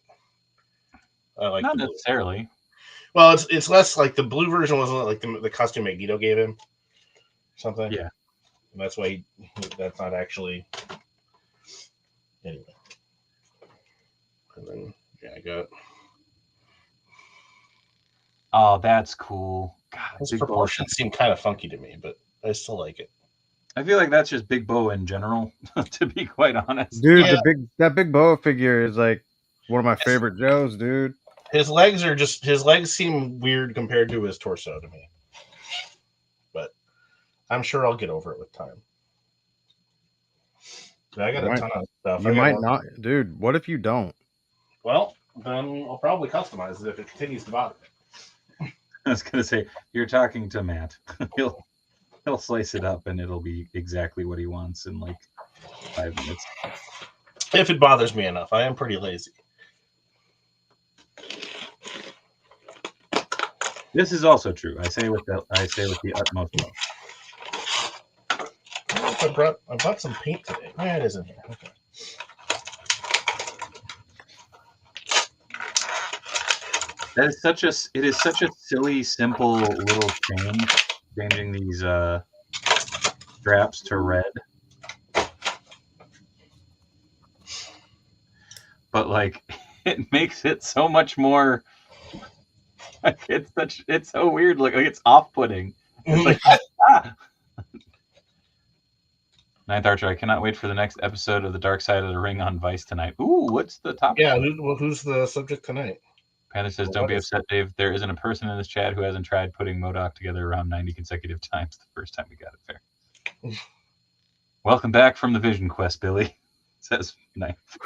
Speaker 4: I like
Speaker 1: not
Speaker 4: the blue.
Speaker 1: necessarily.
Speaker 4: Well, it's less the blue version wasn't like the costume Magneto gave him, something.
Speaker 1: Yeah,
Speaker 4: and that's why that's not actually. Anyway, and then I got.
Speaker 1: Oh, that's cool. God,
Speaker 4: Those proportions seem kind of funky to me, but I still like it.
Speaker 1: I feel like that's just Big Bo in general, to be quite honest.
Speaker 3: Dude, that big boa figure is one of my favorite Joes, dude.
Speaker 4: His legs seem weird compared to his torso to me. But I'm sure I'll get over it with time. I got a ton of stuff.
Speaker 3: You might not, dude. What if you don't?
Speaker 4: Well, then I'll probably customize it if it continues to bother me.
Speaker 1: I was gonna say, you're talking to Matt. He'll slice it up and it'll be exactly what he wants in 5 minutes.
Speaker 4: If it bothers me enough, I am pretty lazy.
Speaker 1: This is also true. I say with the utmost love.
Speaker 4: I brought some paint today. It is in here. Okay.
Speaker 1: That is such a. It is such a silly, simple little change. Changing these straps to red, but like it makes it so much more. Like, it's so weird. Like it's off-putting. It's like ah. Ninth Archer, I cannot wait for the next episode of The Dark Side of the Ring on Vice tonight. Ooh, what's the topic?
Speaker 4: Yeah, who's the subject tonight?
Speaker 1: Panda says, don't be upset, Dave. There isn't a person in this chat who hasn't tried putting MODOK together around 90 consecutive times the first time we got it fair. Welcome back from the Vision Quest, Billy, says Ninth.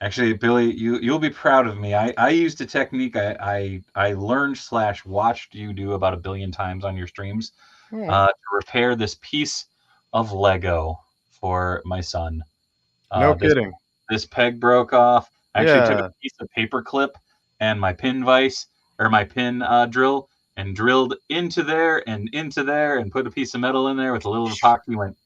Speaker 1: Actually, Billy, you'll be proud of me. I used a technique I learned / watched you do about 1 billion times on your streams to repair this piece of Lego for my son.
Speaker 3: No kidding.
Speaker 1: This peg broke off. I actually took a piece of paper clip and my pin vise or my pin drill and drilled into there and put a piece of metal in there with a little epoxy. Went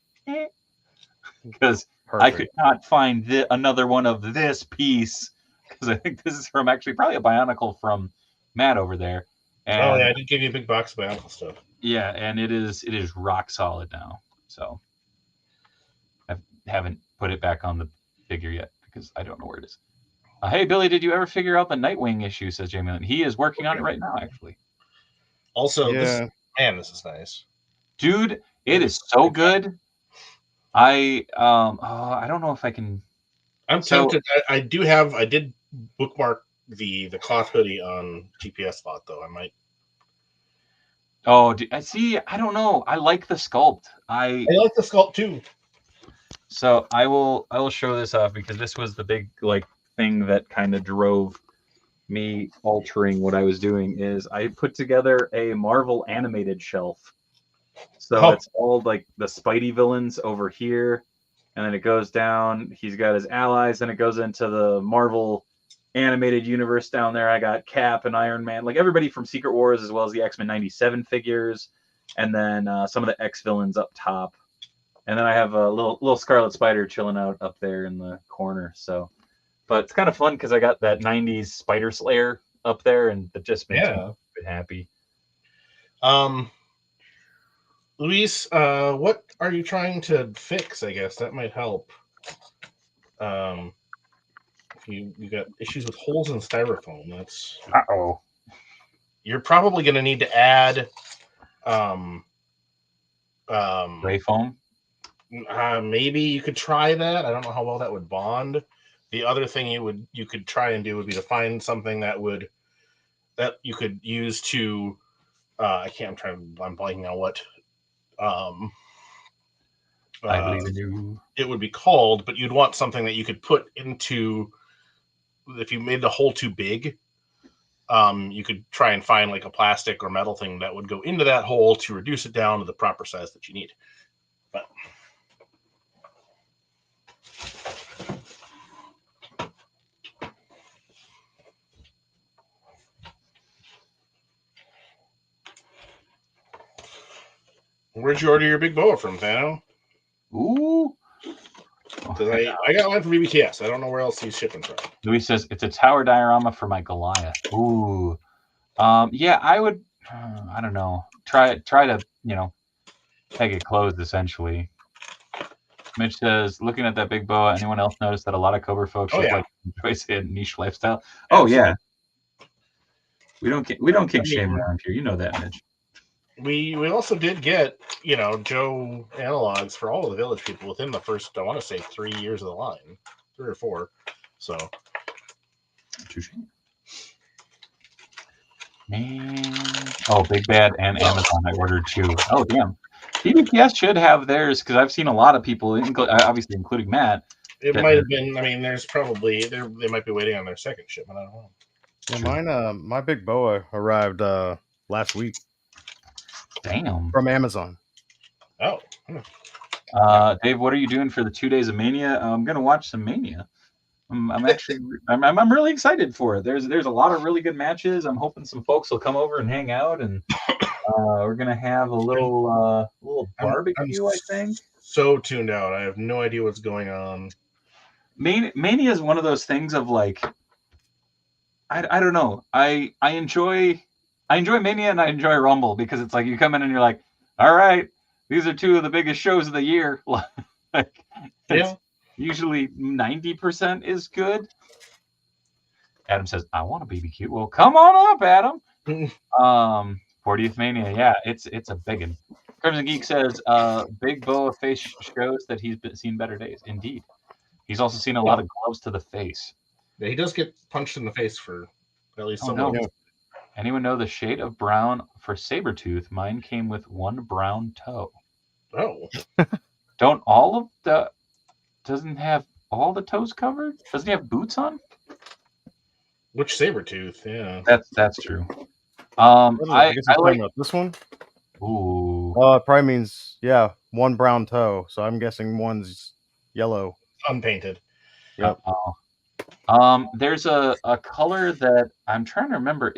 Speaker 1: because I could not find another one of this piece because I think this is from actually probably a Bionicle from Matt over there. And,
Speaker 4: oh yeah, I did give you a big box of Bionicle stuff.
Speaker 1: Yeah, and it is rock solid now. So I haven't put it back on the figure yet because I don't know where it is. Hey Billy, did you ever figure out the Nightwing issue? Says Jamie Lynn. He is working on it right now, actually.
Speaker 4: Also, this is nice,
Speaker 1: dude. It is so good. I don't know if I can.
Speaker 4: I'm tempted. I did bookmark the cloth hoodie on GPS Spot though. I might.
Speaker 1: Oh, I see. I don't know. I like the sculpt. I
Speaker 4: like the sculpt too.
Speaker 1: So I will show this off because this was the big thing that kind of drove me altering what I was doing. Is I put together a Marvel animated shelf. So it's all like the Spidey villains over here, and then it goes down. He's got his allies, then it goes into the Marvel animated universe down there. I got Cap and Iron Man, like everybody from Secret Wars, as well as the X-Men '97 figures, and then some of the X villains up top. And then I have a little Scarlet Spider chilling out up there in the corner. So, but it's kind of fun because I got that '90s Spider Slayer up there, and it just makes me a bit happy.
Speaker 4: Luis, what are you trying to fix? I guess that might help. If you got issues with holes in styrofoam, that's you're probably going to need to add
Speaker 1: gray foam.
Speaker 4: Maybe you could try that. I don't know how well that would bond. The other thing you could try and do would be to find something that you could use to. I'm blanking on what.
Speaker 1: I believe in you.
Speaker 4: It would be called, but you'd want something that you could put into. If you made the hole too big, you could try and find like a plastic or metal thing that would go into that hole to reduce it down to the proper size that you need. But where'd you order your big boa from, Thano?
Speaker 1: Ooh.
Speaker 4: I got one from BBKS. I don't know where else he's shipping from.
Speaker 1: Luis says it's a tower diorama for my Goliath. Ooh. Yeah, I would. I don't know. Try to peg it closed essentially. Mitch says, looking at that big boa, anyone else notice that a lot of Cobra folks enjoy a niche lifestyle? Oh yeah. We don't kick shame around here. You know that, Mitch.
Speaker 4: We also did get, Joe analogs for all of the Village people within the first, I want to say, 3 years of the line. 3 or 4. So.
Speaker 1: Touché. Man. Oh, Big Bad and Amazon I ordered too. Oh, damn. BBPS should have theirs because I've seen a lot of people, obviously including Matt.
Speaker 4: It might have been, there's probably, they might be waiting on their second shipment. I don't know.
Speaker 3: Yeah, my big boa arrived last week.
Speaker 1: Damn.
Speaker 3: From Amazon.
Speaker 4: Oh.
Speaker 1: Dave, what are you doing for the 2 days of Mania? I'm gonna watch some Mania. I'm really excited for it. There's a lot of really good matches. I'm hoping some folks will come over and hang out, and we're gonna have a little barbecue. I think.
Speaker 4: So tuned out. I have no idea what's going on.
Speaker 1: Mania is one of those things of like, I don't know. I enjoy Mania and I enjoy Rumble because it's like you come in and you're like, all right, these are two of the biggest shows of the year. Like,
Speaker 4: Yeah.
Speaker 1: usually 90% is good. Adam says, I want a BBQ. Well, come on up, Adam. 40th Mania, yeah, it's a big one. Crimson Geek says, Big Boa face shows that he's seen better days. Indeed. He's also seen a lot of gloves to the face.
Speaker 4: Yeah, he does get punched in the face for at least
Speaker 1: Oh,
Speaker 4: some
Speaker 1: no.
Speaker 4: of it.
Speaker 1: Anyone know the shade of brown for Sabretooth? Mine came with one brown toe.
Speaker 4: Oh.
Speaker 1: Don't all of the... Doesn't have all the toes covered? Doesn't he have boots on?
Speaker 4: Which Sabretooth? Yeah.
Speaker 1: That's true.
Speaker 3: I
Speaker 1: I
Speaker 3: guess I'm
Speaker 1: like...
Speaker 3: talking about this one.
Speaker 1: Ooh.
Speaker 3: It probably means, yeah, one brown toe. So I'm guessing one's yellow.
Speaker 4: Unpainted.
Speaker 3: Yep.
Speaker 1: There's a color that I'm trying to remember.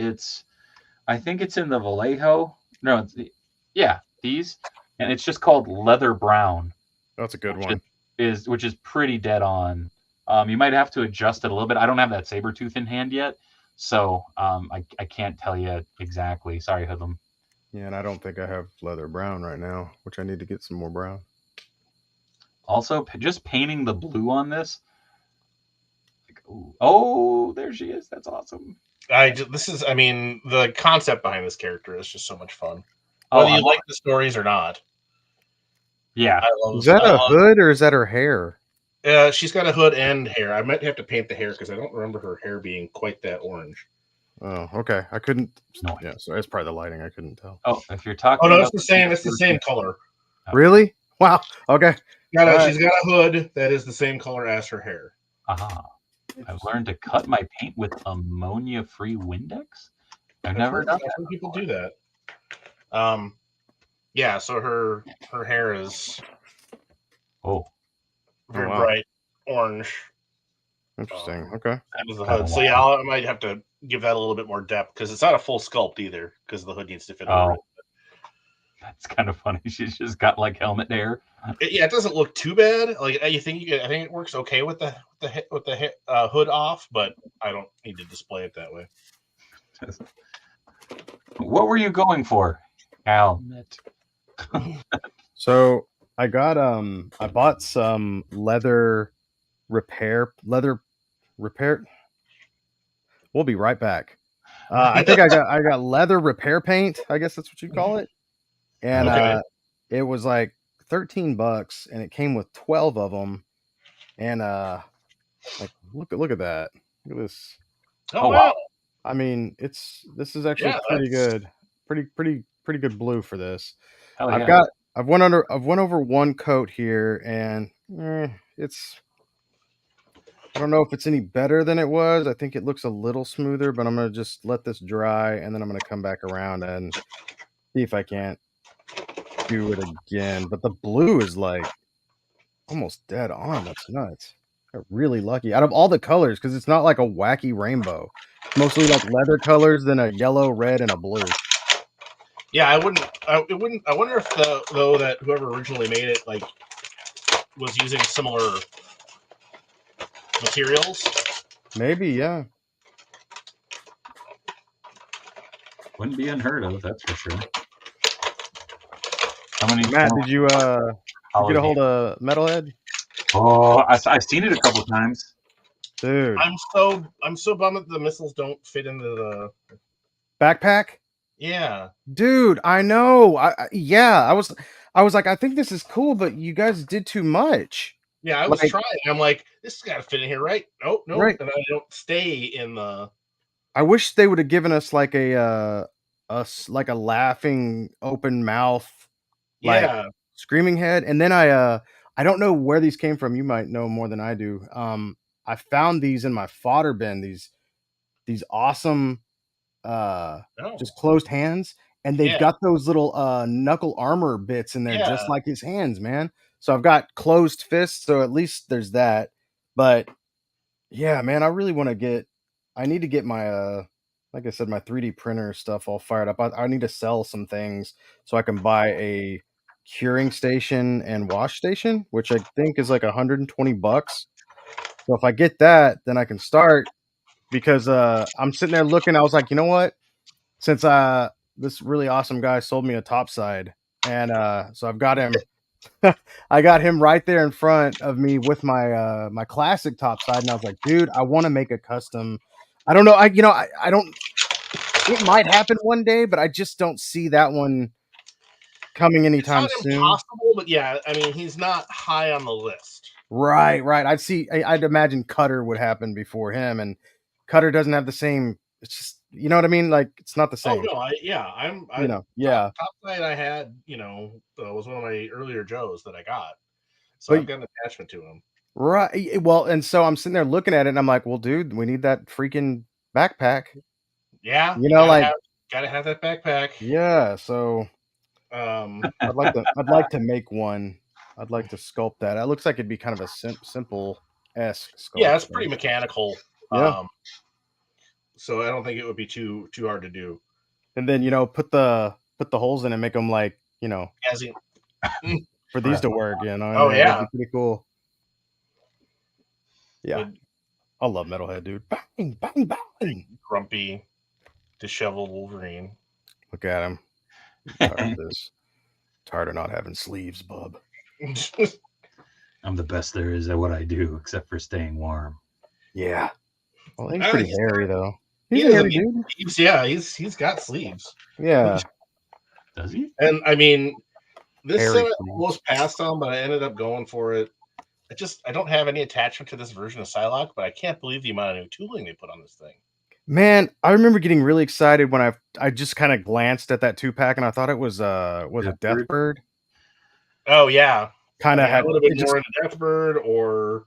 Speaker 1: I think it's in the Vallejo. No, these, and it's just called leather brown.
Speaker 3: That's a good one.
Speaker 1: Which is pretty dead on. You might have to adjust it a little bit. I don't have that Sabretooth in hand yet, so I can't tell you exactly. Sorry, Hoodlum.
Speaker 3: Yeah, and I don't think I have leather brown right now, which I need to get some more brown.
Speaker 1: Also, just painting the blue on this. Like, oh, there she is. That's awesome.
Speaker 4: The concept behind this character is just so much fun. Whether you like the stories or not.
Speaker 1: Yeah.
Speaker 3: Is that a hood or is that her hair?
Speaker 4: She's got a hood and hair. I might have to paint the hair because I don't remember her hair being quite that orange.
Speaker 3: Oh, okay. I couldn't.
Speaker 1: No.
Speaker 3: Yeah, so it's probably the lighting. I couldn't tell.
Speaker 1: Oh, if you're talking.
Speaker 4: Oh no, it's the same. It's the same color.
Speaker 3: Really? Wow. Okay.
Speaker 4: She's got a hood that is the same color as her hair.
Speaker 1: Aha. I've learned to cut my paint with ammonia-free Windex. I've never done that.
Speaker 4: People do that. Yeah. So her hair is very bright orange.
Speaker 3: Interesting. Okay.
Speaker 4: That was the hood. So yeah, I might have to give that a little bit more depth because it's not a full sculpt either because the hood needs to fit over it.
Speaker 1: That's kind of funny. She's just got like helmet hair.
Speaker 4: It doesn't look too bad. Like I think it works okay with the hood off, but I don't need to display it that way.
Speaker 1: What were you going for, helmet?
Speaker 3: So I bought some leather repair. We'll be right back. I think I got leather repair paint. I guess that's what you call it. And it was like $13, and it came with 12 of them. And like look at that. Look at this.
Speaker 4: Oh wow!
Speaker 3: I mean, this is actually pretty good. Pretty good blue for this. I've went over one coat here, and it's. I don't know if it's any better than it was. I think it looks a little smoother, but I'm gonna just let this dry, and then I'm gonna come back around and see if I can't do it again. But the blue is like almost dead on. That's nuts. I'm really lucky out of all the colors because it's not like a wacky rainbow. It's mostly like leather colors, then a yellow, red, and a blue.
Speaker 4: Yeah, I wonder if that whoever originally made it like was using similar materials.
Speaker 3: Maybe, yeah.
Speaker 1: Wouldn't be unheard of, that's for sure.
Speaker 3: Matt, did you get a hold of Metalhead?
Speaker 1: Oh, I've seen it a couple times.
Speaker 3: Dude,
Speaker 4: I'm so bummed that the missiles don't fit into the
Speaker 3: backpack.
Speaker 4: Yeah,
Speaker 3: dude, I know. I was like, I think this is cool, but you guys did too much.
Speaker 4: Yeah, I was trying. I'm like, this has got to fit in here, right? Nope. Right. And I don't stay in the.
Speaker 3: I wish they would have given us like a laughing open mouth, like screaming head. And then I don't know where these came from. You might know more than I do. I found these in my fodder bin. These awesome, just closed hands, and they've got those little knuckle armor bits in there, just like his hands, man. So I've got closed fists, so at least there's that. But yeah, man, I really want to get. I need to get my like I said, my 3D printer stuff all fired up. I need to sell some things so I can buy a curing station and wash station, which I think is like $120. So if I get that, then I can start because I'm sitting there looking. I was like, you know what? Since this really awesome guy sold me a topside, and so I've got him. I got him right there in front of me with my my classic topside, and I was like, dude, I want to make a custom. I don't know. I don't. It might happen one day, but I just don't see that one coming anytime
Speaker 4: It's not
Speaker 3: soon.
Speaker 4: impossible, but yeah, I mean, he's not high on the list.
Speaker 3: Right. I'd imagine Cutter would happen before him, and Cutter doesn't have the same. It's just, you know what I mean? Like, it's not the
Speaker 4: Oh
Speaker 3: same.
Speaker 4: no,
Speaker 3: Yeah.
Speaker 4: Top side I had, was one of my earlier Joes that I got, so
Speaker 3: But-
Speaker 4: I've got an attachment to him.
Speaker 3: Right. Well, and so I'm sitting there looking at it, and I'm like, well, dude, we need that freaking backpack.
Speaker 4: Yeah,
Speaker 3: You know,
Speaker 4: gotta have that backpack.
Speaker 3: Yeah. So
Speaker 4: Um,
Speaker 3: I'd like to make one. I'd like to sculpt that. It looks like it'd be kind of a simple-esque sculpt.
Speaker 4: yeah, it's pretty mechanical.
Speaker 3: Yeah.
Speaker 4: So I don't think it would be too hard to do.
Speaker 3: And then put the holes in and make them like
Speaker 4: As in,
Speaker 3: for these to work.
Speaker 4: Oh,
Speaker 3: and
Speaker 4: yeah.
Speaker 3: that'd be pretty cool. Yeah,
Speaker 4: Would-
Speaker 3: I love Metalhead, dude. Bang, bang, bang.
Speaker 4: grumpy, disheveled Wolverine.
Speaker 3: Look at him. I'm tired of this. Tired of not having sleeves, bub.
Speaker 1: I'm the best there is at what I do, except for staying warm.
Speaker 3: Yeah. Well, he's
Speaker 4: Ah,
Speaker 3: pretty
Speaker 4: he's
Speaker 3: hairy though.
Speaker 4: he
Speaker 3: He's a hairy
Speaker 4: doesn't
Speaker 3: dude.
Speaker 4: he's got sleeves.
Speaker 3: Yeah.
Speaker 1: Does he?
Speaker 4: And I mean, this
Speaker 3: Hairy
Speaker 4: set I
Speaker 3: sleeves.
Speaker 4: almost passed on, but I ended up going for it. I don't have any attachment to this version of Psylocke, but I can't believe the amount of new tooling they put on this thing.
Speaker 3: Man, I remember getting really excited when I just kind of glanced at that 2-pack and I thought it was a
Speaker 1: Deathbird?
Speaker 3: Deathbird.
Speaker 4: Oh yeah,
Speaker 3: Kind of
Speaker 4: I
Speaker 3: had
Speaker 4: would have
Speaker 3: it
Speaker 4: been more into Deathbird, or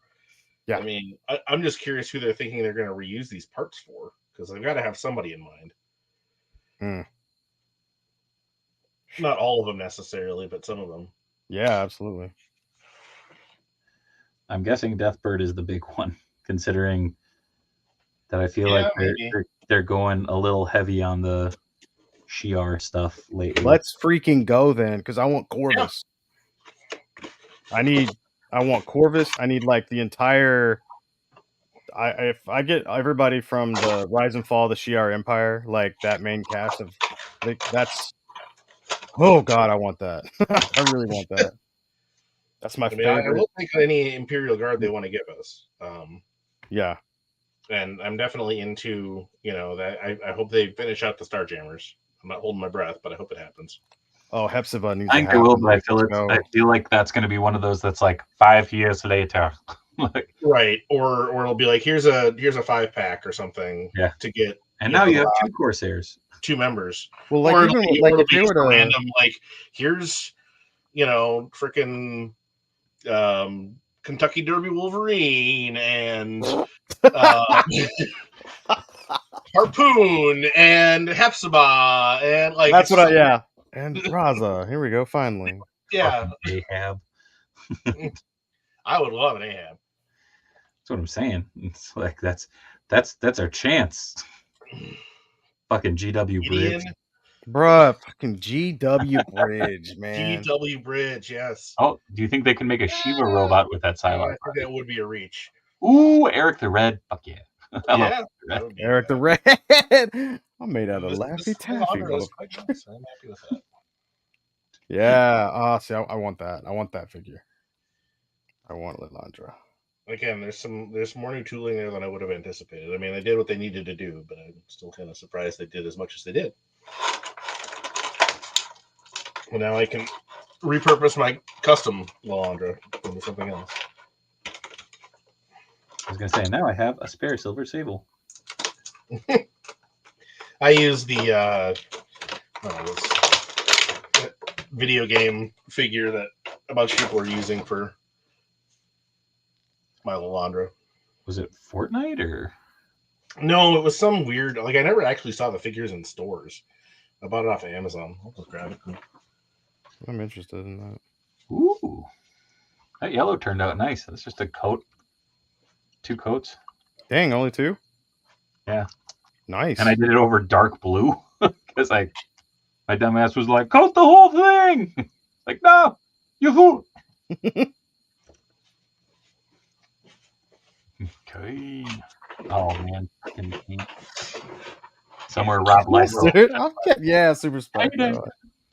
Speaker 3: Yeah.
Speaker 4: I mean, I'm just curious who they're thinking they're going to reuse these parts for, because they've got to have somebody in mind.
Speaker 3: Hmm.
Speaker 4: Not all of them necessarily, but some of them.
Speaker 3: Yeah, absolutely.
Speaker 1: I'm guessing Deathbird is the big one, considering that I feel
Speaker 4: Yeah,
Speaker 1: like
Speaker 4: maybe.
Speaker 1: they're going a little heavy on the Shi'ar stuff lately.
Speaker 3: Let's freaking go then, because I want Corvus. I want Corvus. I need like the entire. If I get everybody from the Rise and Fall of the Shi'ar Empire, like that main cast of, that's. Oh God, I want that. I really want that. That's my
Speaker 4: I mean, I
Speaker 3: favorite.
Speaker 4: will take any Imperial Guard they want to give us.
Speaker 3: Yeah.
Speaker 4: And I'm definitely into, that. I hope they finish out the Starjammers. I'm not holding my breath, but I hope it happens.
Speaker 3: Oh, Hepzibah needs
Speaker 1: I
Speaker 3: to
Speaker 1: think
Speaker 3: happen.
Speaker 1: they will, but I
Speaker 3: Let's
Speaker 1: feel like that's going to be one of those that's like 5 years later. Like,
Speaker 4: Right. Or it'll be like, here's a 5-pack or something.
Speaker 1: Yeah.
Speaker 4: To get.
Speaker 1: and now you have 2 Corsairs.
Speaker 4: 2 members.
Speaker 3: Well, like
Speaker 4: Or
Speaker 3: even
Speaker 4: it'll be-
Speaker 3: like
Speaker 4: or
Speaker 3: if
Speaker 4: it'll be
Speaker 3: they were
Speaker 4: just a
Speaker 3: to
Speaker 4: random, like, here's, freaking Kentucky Derby Wolverine and Harpoon and Hepzibah and like
Speaker 3: that's what yeah. And Raza, here we go. Finally,
Speaker 4: yeah.
Speaker 1: Fucking Ahab.
Speaker 4: I would love an Ahab.
Speaker 1: That's what I'm saying. It's like that's our chance. Fucking GW
Speaker 4: Gideon,
Speaker 1: Bridge.
Speaker 3: bruh, fucking GW Bridge, man.
Speaker 4: GW Bridge, yes.
Speaker 1: Oh, do you think they can make a Shiva robot with that
Speaker 4: I
Speaker 1: Psylocke?
Speaker 4: think that would be a reach.
Speaker 1: Ooh, Eric the Red. Fuck yeah. I love
Speaker 4: Yeah,
Speaker 1: Eric the
Speaker 4: that
Speaker 1: Red.
Speaker 4: would be
Speaker 3: Eric the Red. I'm made out of
Speaker 4: This
Speaker 3: Laffy Taffy.
Speaker 4: Alondra is quite nice. I'm happy with that.
Speaker 3: Yeah. See, I want that. I want that figure. I want Lilandra.
Speaker 4: Again, there's more new tooling there than I would have anticipated. I mean, they did what they needed to do, but I'm still kind of surprised they did as much as they did. Well, now I can repurpose my custom Lilandra into something else.
Speaker 1: I was gonna say now I have a spare silver sable.
Speaker 4: I use the video game figure that a bunch of people are using for my Lilandra.
Speaker 1: Was it Fortnite or?
Speaker 4: No, it was some weird. Like I never actually saw the figures in stores. I bought it off of Amazon. I'll just grab it.
Speaker 3: I'm interested in that.
Speaker 1: Ooh, that yellow turned out nice. That's just a coat. 2 coats.
Speaker 3: Dang, only 2?
Speaker 1: Yeah.
Speaker 3: Nice.
Speaker 1: And I did it over dark blue because my dumb ass was like, coat the whole thing. Like, no, you fool. Kane. Oh man, fucking Kane. Somewhere Rob
Speaker 3: Yes,
Speaker 1: Liefeld.
Speaker 3: dude. Yeah, Super Spike.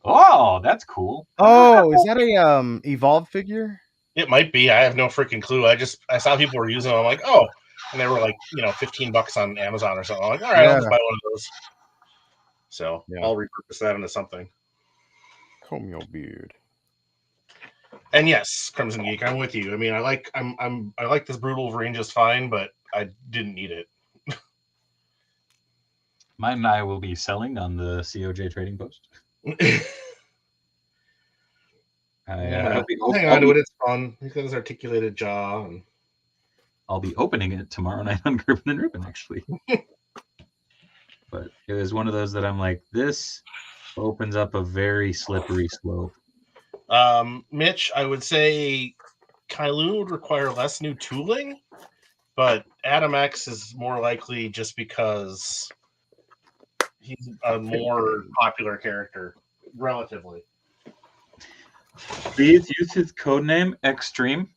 Speaker 1: Oh, that's cool.
Speaker 3: Oh, is that a evolved figure?
Speaker 4: It might be. I have no freaking clue. I saw people were using them. I'm like, oh, and they were like, $15 on Amazon or something. I'm like, all right, I'll just buy one of those. So I'll repurpose that into something.
Speaker 3: Comb your beard.
Speaker 4: And yes, Crimson Geek, I'm with you. I mean, I like this Brutal Wolverine just fine, but I didn't need it.
Speaker 1: Mine and I will be selling on the COJ Trading Post.
Speaker 4: I'll hang on to it. It's fun. He's got his articulated jaw. And
Speaker 1: I'll be opening it tomorrow night on Griffin and Rubin, actually. But it was one of those that I'm like, this opens up a very slippery slope.
Speaker 4: Mitch, I would say Kylun would require less new tooling, but Adam X is more likely just because he's a more popular character, relatively.
Speaker 1: Please use his codename Extreme.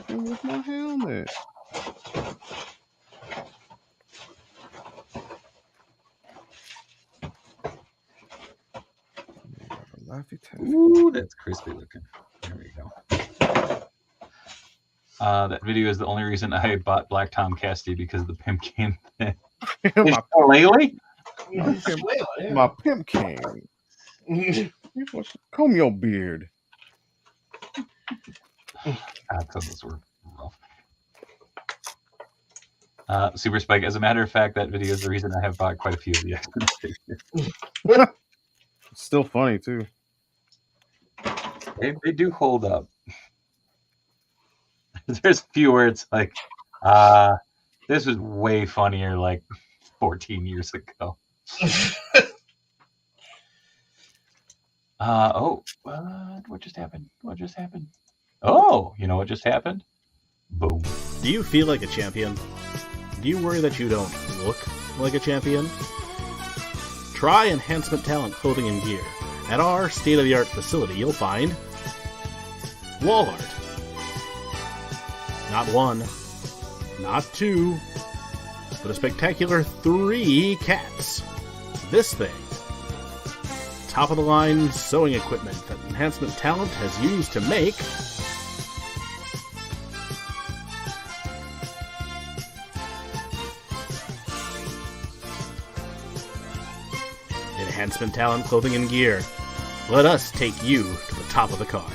Speaker 3: With my helmet.
Speaker 1: Ooh, that's crispy looking. There we go. That video is the only reason I bought Black Tom Cassidy because of the Pimp King thing.
Speaker 3: My Pimp King. Comb your beard.
Speaker 1: Those were rough. Super Spike. As a matter of fact, that video is the reason I have bought quite a few of the X-Men figures.
Speaker 3: It's still funny too.
Speaker 1: They do hold up. There's a few where it's like, this was way funnier like 14 years ago. What just happened? Oh, you know what just happened? Boom.
Speaker 5: Do you feel like a champion? Do you worry that you don't look like a champion? Try Enhancement Talent Clothing and Gear. At our state-of-the-art facility, you'll find wall art. Not one, not two, but a spectacular 3 cats. This thing. Top-of-the-line sewing equipment that Enhancement Talent has used to make Enhancement Talent Clothing and Gear. Let us take you to the top of the card.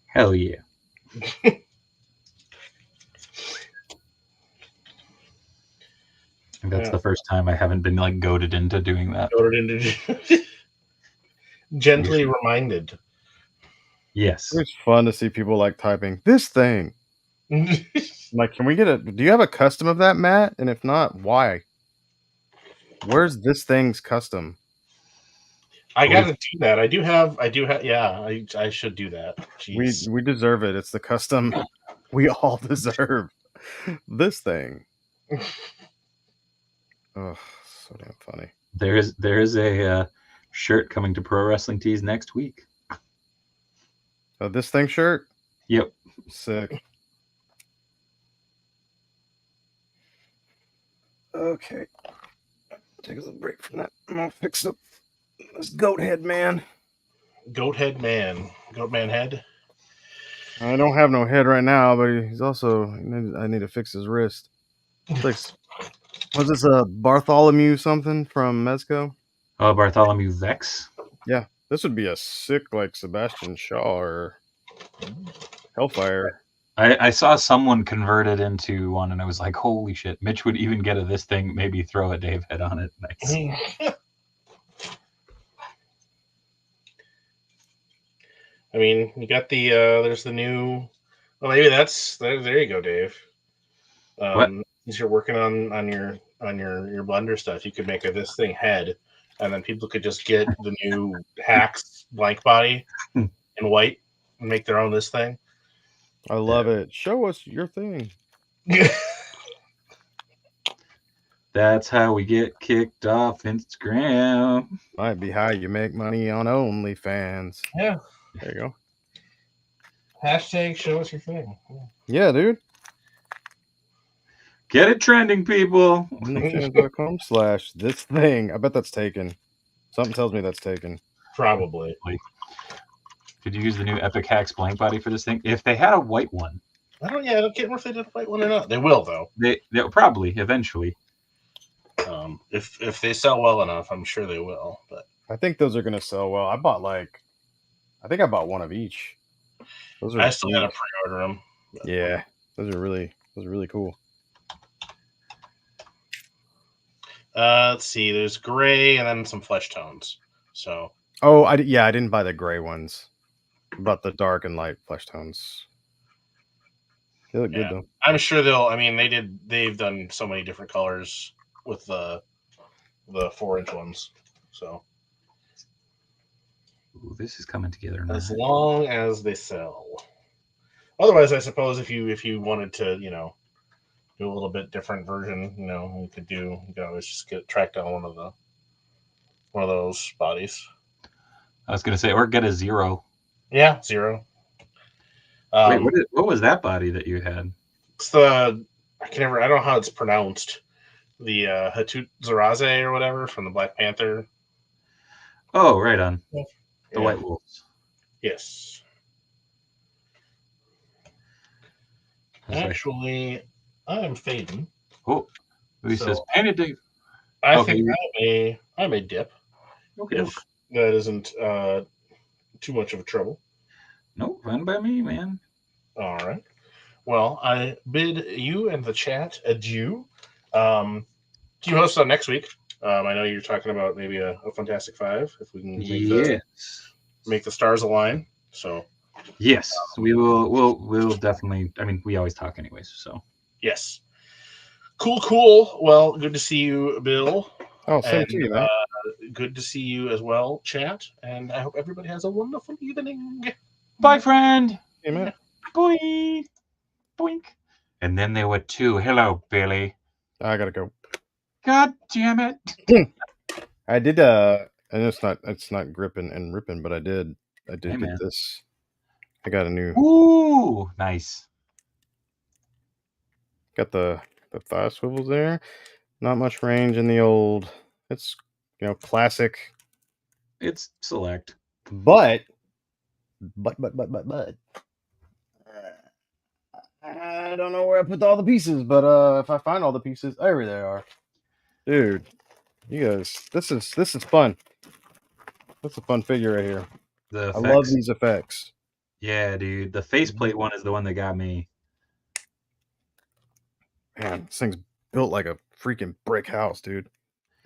Speaker 1: Hell yeah. That's the first time I haven't been like goaded into doing that.
Speaker 4: Gently reminded.
Speaker 1: Yes.
Speaker 3: It's fun to see people like typing this thing. Like, can we get do you have a custom of that, Matt? And if not, why? Where's this thing's custom?
Speaker 4: I gotta do that. I do have. Yeah, I should do that. Jeez.
Speaker 3: We deserve it. It's the custom we all deserve. This thing. Oh, so damn funny.
Speaker 1: There is a shirt coming to Pro Wrestling Tees next week.
Speaker 3: This thing shirt?
Speaker 1: Yep.
Speaker 3: Sick. Okay. Take a little break from that. I'm gonna fix up this goat head man.
Speaker 4: Goat man head.
Speaker 3: I don't have no head right now, but he's also. I need to fix his wrist. Was this a Bartholomew something from Mezco?
Speaker 1: Oh, Bartholomew Vex.
Speaker 3: Yeah, this would be a sick like Sebastian Shaw or Hellfire.
Speaker 1: I saw someone convert it into one, and I was like, "Holy shit!" Mitch would even get this thing, maybe throw a Dave head on it. Nice.
Speaker 4: I mean, you got the there's the new. Well, maybe that's there. You go, Dave. Since you're working on your Blender stuff, you could make this thing head, and then people could just get the new Hacks blank body in white and make their own this thing.
Speaker 3: I love it. Show us your thing.
Speaker 1: That's how we get kicked off Instagram.
Speaker 3: Might be how you make money on OnlyFans.
Speaker 4: Yeah.
Speaker 3: There you go.
Speaker 4: Hashtag show us your thing.
Speaker 3: Yeah, dude.
Speaker 1: Get it trending, people.
Speaker 3: OnlyFans.com/this thing. I bet that's taken. Something tells me that's taken.
Speaker 4: Probably.
Speaker 1: Could you use the new Epic Hacks blank body for this thing? If they had a white one,
Speaker 4: I don't can't remember if they did a white one or not. They will though.
Speaker 1: They'll probably eventually.
Speaker 4: If they sell well enough, I'm sure they will. But
Speaker 3: I think those are gonna sell well. I bought one of each. Those are.
Speaker 4: I still gotta pre-order them.
Speaker 3: Yeah, those are really cool.
Speaker 4: Let's see. There's gray and then some flesh tones. So.
Speaker 3: Oh, I didn't buy the gray ones. I bought the dark and light flesh tones. They look good though.
Speaker 4: I'm sure they'll. I mean, they've done so many different colors with the 4-inch ones. So.
Speaker 1: Ooh, this is coming together now.
Speaker 4: As long as they sell. Otherwise, I suppose if you wanted to, do a little bit different version, you could always just track down one of those bodies.
Speaker 1: I was gonna say, or get a 0.
Speaker 4: Yeah, 0.
Speaker 1: Wait, what was that body that you had?
Speaker 4: It's I don't know how it's pronounced. The Hatut Zaraze or whatever from the Black Panther.
Speaker 1: Oh, right on.
Speaker 4: Yeah.
Speaker 1: The White Wolves.
Speaker 4: Yes.
Speaker 1: That's
Speaker 4: Actually, I'm fading.
Speaker 1: Oh, he says painted Dave.
Speaker 4: I think I may dip.
Speaker 1: Okay.
Speaker 4: If that isn't too much of a trouble.
Speaker 1: No, fine by me, man.
Speaker 4: All right. Well, I bid you and the chat adieu. Do you host on next week? I know you're talking about maybe a Fantastic Five if we can make the stars align. So
Speaker 1: yes, we will. We'll definitely. I mean, we always talk anyways. So
Speaker 4: yes. Cool. Well, good to see you, Bill.
Speaker 3: Oh, same to you, man.
Speaker 4: Good to see you as well, chat. And I hope everybody has a wonderful evening.
Speaker 1: Bye, friend.
Speaker 3: Hey, man.
Speaker 1: Boink. Boink. And then there were 2. Hello, Billy.
Speaker 3: I gotta go.
Speaker 1: God damn it.
Speaker 3: I did. And it's not gripping and ripping, but I did get this. I got a new.
Speaker 1: Ooh, nice.
Speaker 3: Got the thigh swivels there. Not much range in the old. It's classic.
Speaker 1: It's select.
Speaker 3: But. I don't know where I put all the pieces, but if I find all the pieces, there they are. Dude, you guys, this is fun. That's a fun figure right here. I love these effects.
Speaker 1: Yeah, dude. The faceplate one is the one that got me.
Speaker 3: Man, this thing's built like a freaking brick house, dude.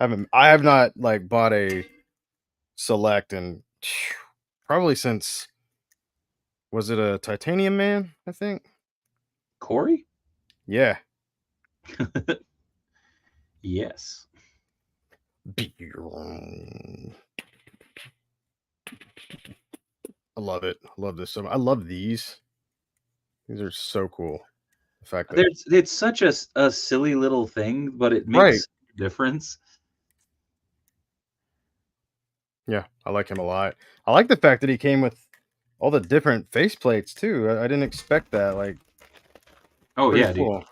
Speaker 3: I have not bought a select and probably since, was it a Titanium Man? I think.
Speaker 1: Corey?
Speaker 3: Yeah.
Speaker 1: Yes.
Speaker 3: I love it. I love this so much. I love these. These are so cool. The fact that
Speaker 1: it's such a silly little thing, but it makes a difference.
Speaker 3: Yeah, I like him a lot. I like the fact that he came with all the different faceplates too. I didn't expect that.
Speaker 1: Oh yeah,
Speaker 3: cool.
Speaker 1: Dude.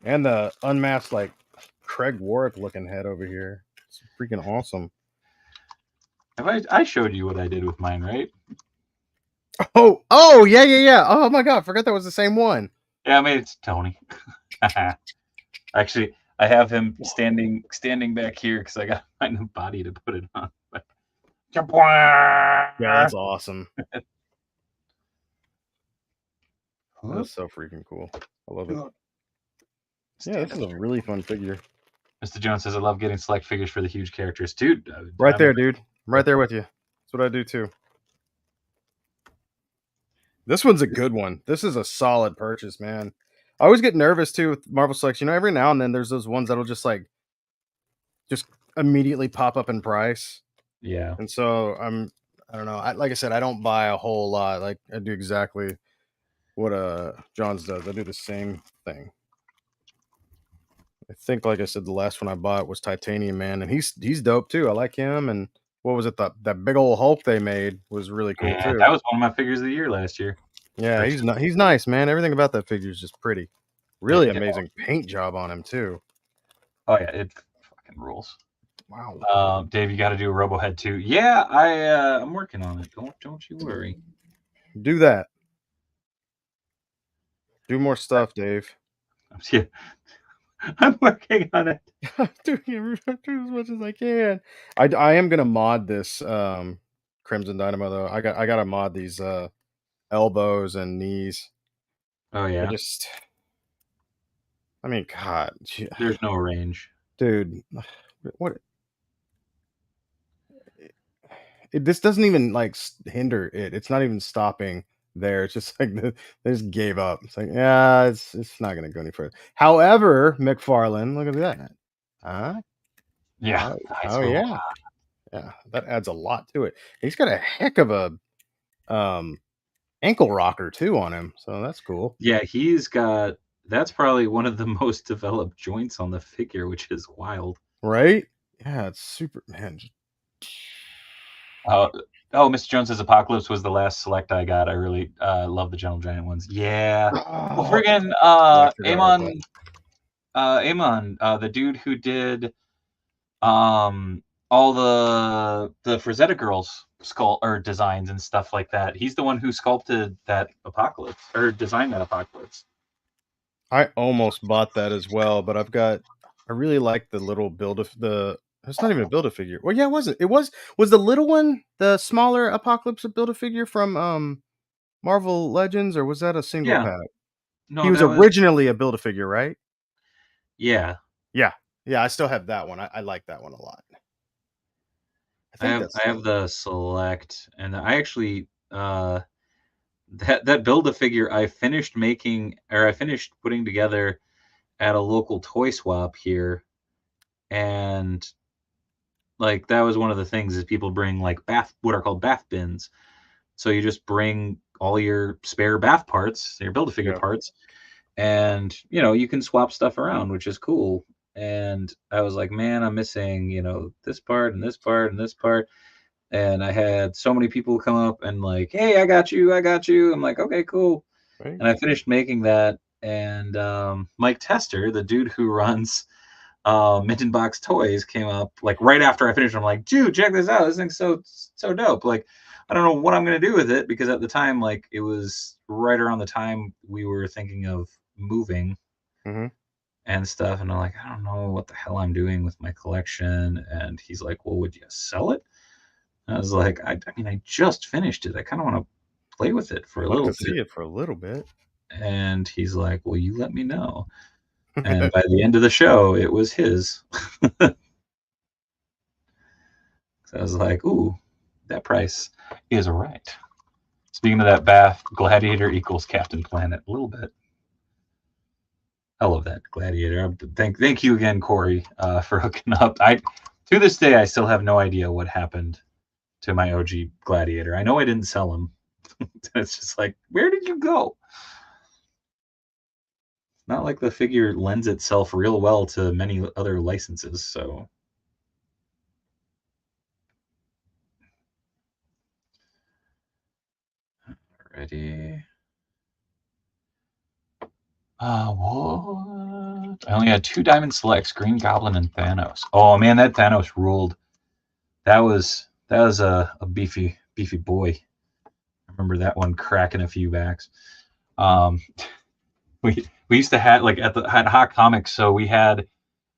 Speaker 3: And the unmasked Craig Warwick looking head over here. It's freaking awesome.
Speaker 1: I showed you what I did with mine, right?
Speaker 3: Oh yeah. Oh my god, I forgot that was the same one.
Speaker 1: Yeah, I made it to Tony. Actually, I have him standing back here because I got to find a body to put it on.
Speaker 3: Yeah, that's awesome. That's so freaking cool. I love it. Yeah, this is a really fun figure.
Speaker 1: Mr. Jones says, I love getting select figures for the huge characters. Dude.
Speaker 3: Right there, dude. I'm right there with you. That's what I do too. This one's a good one. This is a solid purchase, man. I always get nervous too with Marvel Selects. Every now and then there's those ones that'll just immediately pop up in price.
Speaker 1: Yeah.
Speaker 3: And so I don't know. Like I said, I don't buy a whole lot. I do exactly what Johns does. I do the same thing. I think, like I said, the last one I bought was Titanium Man, and he's dope too. I like him, and what was it? That big old Hulk they made was really cool
Speaker 1: Yeah,
Speaker 3: too.
Speaker 1: that was one of my figures of the year last year.
Speaker 3: Yeah, he's nice, man. Everything about that figure is just pretty. Really amazing paint job on him too.
Speaker 1: Oh yeah, it fucking rules.
Speaker 3: Wow.
Speaker 1: Dave, you got to do a Robohead too. Yeah, I'm working on it. Don't you worry.
Speaker 3: Do that. Do more stuff, Dave.
Speaker 1: Yeah, I'm working on it.
Speaker 3: doing as much as I can. I am gonna mod this Crimson Dynamo though. I gotta mod these elbows and knees.
Speaker 1: Oh yeah.
Speaker 3: I mean, God,
Speaker 1: There's no range,
Speaker 3: dude. What? This doesn't even like hinder it. It's not even stopping there. It's just like they just gave up. It's like, yeah, it's not gonna go any further. However, McFarlane, look at that. Huh?
Speaker 1: yeah.
Speaker 3: Oh yeah. Yeah, that adds a lot to it. He's got a heck of a ankle rocker too on him, so that's cool.
Speaker 1: Yeah, he's got. That's probably one of the most developed joints on the figure, which is wild.
Speaker 3: Right? Yeah, it's super, man.
Speaker 1: Oh, Mr. Jones's Apocalypse was the last select I got. I really love the Gentle Giant ones. Yeah. Well, friggin' Amon, the dude who did all the Frazetta Girls skull or designs and stuff like that. He's the one who sculpted that Apocalypse or designed that Apocalypse.
Speaker 3: I almost bought that as well, but I really like the little build of the. It's not even a build a figure. Well, yeah, it was the little one, the smaller Apocalypse build a figure from Marvel Legends, or was that a single pack?
Speaker 1: No,
Speaker 3: he was originally a build a figure, right?
Speaker 1: Yeah.
Speaker 3: I still have that one. I like that one a lot.
Speaker 1: I have the select, and I actually that build a figure I finished putting together at a local toy swap here, and like that was one of the things is people bring like what are called bath bins. So you just bring all your spare bath parts, your build a figure parts, and you can swap stuff around, which is cool. And I was like, man, I'm missing this part and this part and this part. And I had so many people come up and like, hey, I got you. I'm like, okay, cool. Right. And I finished making that. And Mike Tester, the dude who runs Minton Box Toys, came up like right after I finished. I'm like, dude, check this out. This thing's so dope. Like, I don't know what I'm going to do with it, because at the time, like, it was right around the time we were thinking of moving and stuff. And I'm like, I don't know what the hell I'm doing with my collection. And he's like, well, would you sell it? I was like, I mean, I just finished it. I kind of want to play with it for a little bit.
Speaker 3: See it for a little bit.
Speaker 1: And he's like, well, you let me know. And by the end of the show, it was his. So I was like, ooh, that price is right. Speaking of that bath, Gladiator equals Captain Planet a little bit. I love that Gladiator. Thank you again, Corey, for hooking up. To this day, I still have no idea what happened to my OG Gladiator. I know I didn't sell him. It's just like, where did you go? Not like the figure lends itself real well to many other licenses, so. Alrighty. What? I only had 2 diamond selects, Green Goblin and Thanos. Oh man, that Thanos ruled. That was a beefy boy. I remember that one cracking a few backs. We used to have like at Hot Comics, so we had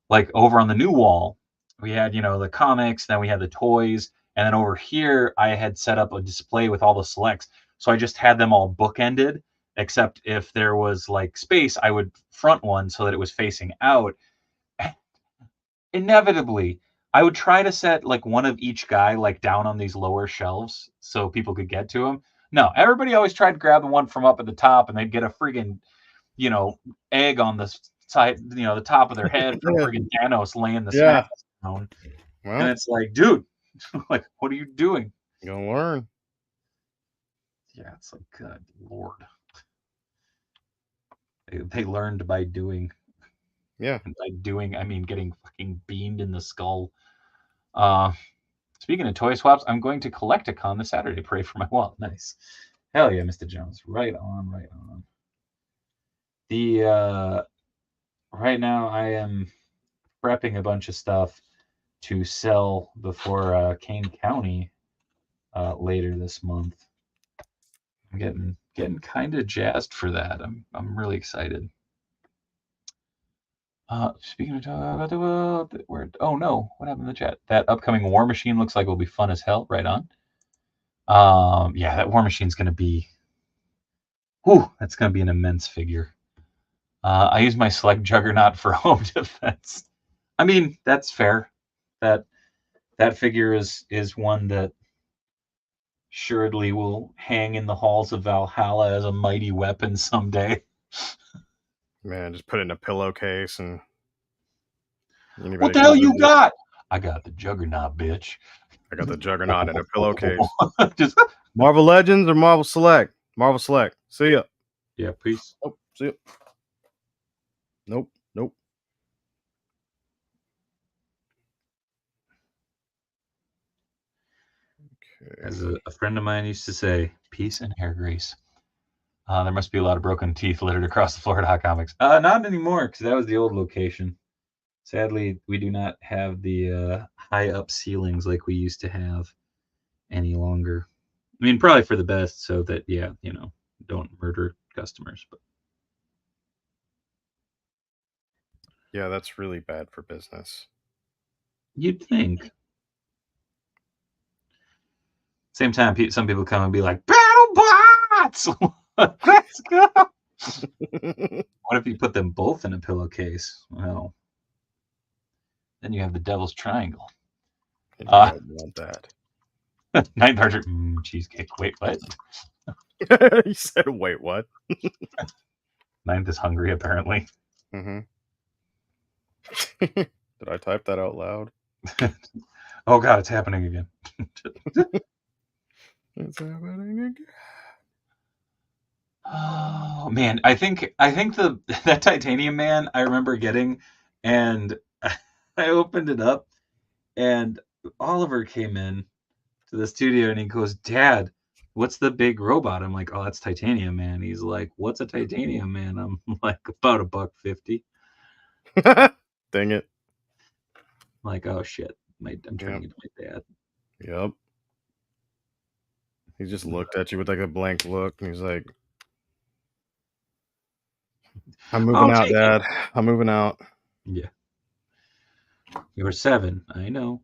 Speaker 1: like over on the new wall, we had the comics, then we had the toys, and then over here I had set up a display with all the selects. So I just had them all bookended, except if there was like space, I would front one so that it was facing out. Inevitably, I would try to set like one of each guy like down on these lower shelves so people could get to them. No, everybody always tried to grab the one from up at the top, and they'd get a friggin' egg on the side, the top of their head from friggin' Thanos laying the snacks down. Well, and it's like, dude, like, what are you doing?
Speaker 3: You're gonna learn.
Speaker 1: Yeah, it's like, good Lord. They learned by doing.
Speaker 3: Yeah.
Speaker 1: And by doing, I mean getting fucking beamed in the skull. Speaking of toy swaps, I'm going to Collecticon this Saturday. Pray for my wallet. Nice. Hell yeah, Mr. Jones. Right on, right on. Right now I am prepping a bunch of stuff to sell before Kane County later this month. I'm getting kind of jazzed for that. I'm really excited. Speaking of oh no, what happened in the chat? That upcoming War Machine looks like it'll be fun as hell. Right on. Yeah, that War Machine's gonna be. Whew, that's gonna be an immense figure. I use my Select Juggernaut for home defense. I mean, that's fair. That figure is one that assuredly will hang in the halls of Valhalla as a mighty weapon someday.
Speaker 3: Man, just put it in a pillowcase and.
Speaker 1: What the hell you got? I got the Juggernaut, bitch.
Speaker 3: I got the Juggernaut in a pillowcase.
Speaker 1: Just
Speaker 3: Marvel Legends or Marvel Select? Marvel Select. See ya.
Speaker 1: Yeah, peace.
Speaker 3: Oh, see ya. Nope. Okay.
Speaker 1: As a friend of mine used to say, peace and hair grease. There must be a lot of broken teeth littered across the Florida Hot Comics. Not anymore, because that was the old location. Sadly, we do not have the high up ceilings like we used to have any longer. I mean, probably for the best, so that, yeah, don't murder customers. But
Speaker 3: Yeah, that's really bad for business.
Speaker 1: you'd think. Same time, some people come and be like, battle bots! Let's go! What if you put them both in a pillowcase? Well, then you have the Devil's Triangle.
Speaker 3: You don't want that.
Speaker 1: Ninth Archer, cheesecake. Wait, what?
Speaker 3: You said, wait, what?
Speaker 1: Ninth is hungry, apparently.
Speaker 3: Mm-hmm. Did I type that out loud?
Speaker 1: Oh, God, it's happening again.
Speaker 3: It's happening again.
Speaker 1: Oh, man. I think that Titanium Man I remember getting, and I opened it up, and Oliver came in to the studio, and he goes, Dad, what's the big robot? I'm like, oh, that's Titanium Man. He's like, what's a Titanium Man? I'm like, about $1.50.
Speaker 3: Dang it.
Speaker 1: I'm like, oh, shit. I'm turning into my dad.
Speaker 3: Yep. He just looked at you with like a blank look, and he's like, I'm moving out, Dad. I'm moving out.
Speaker 1: Yeah. You're 7. I know.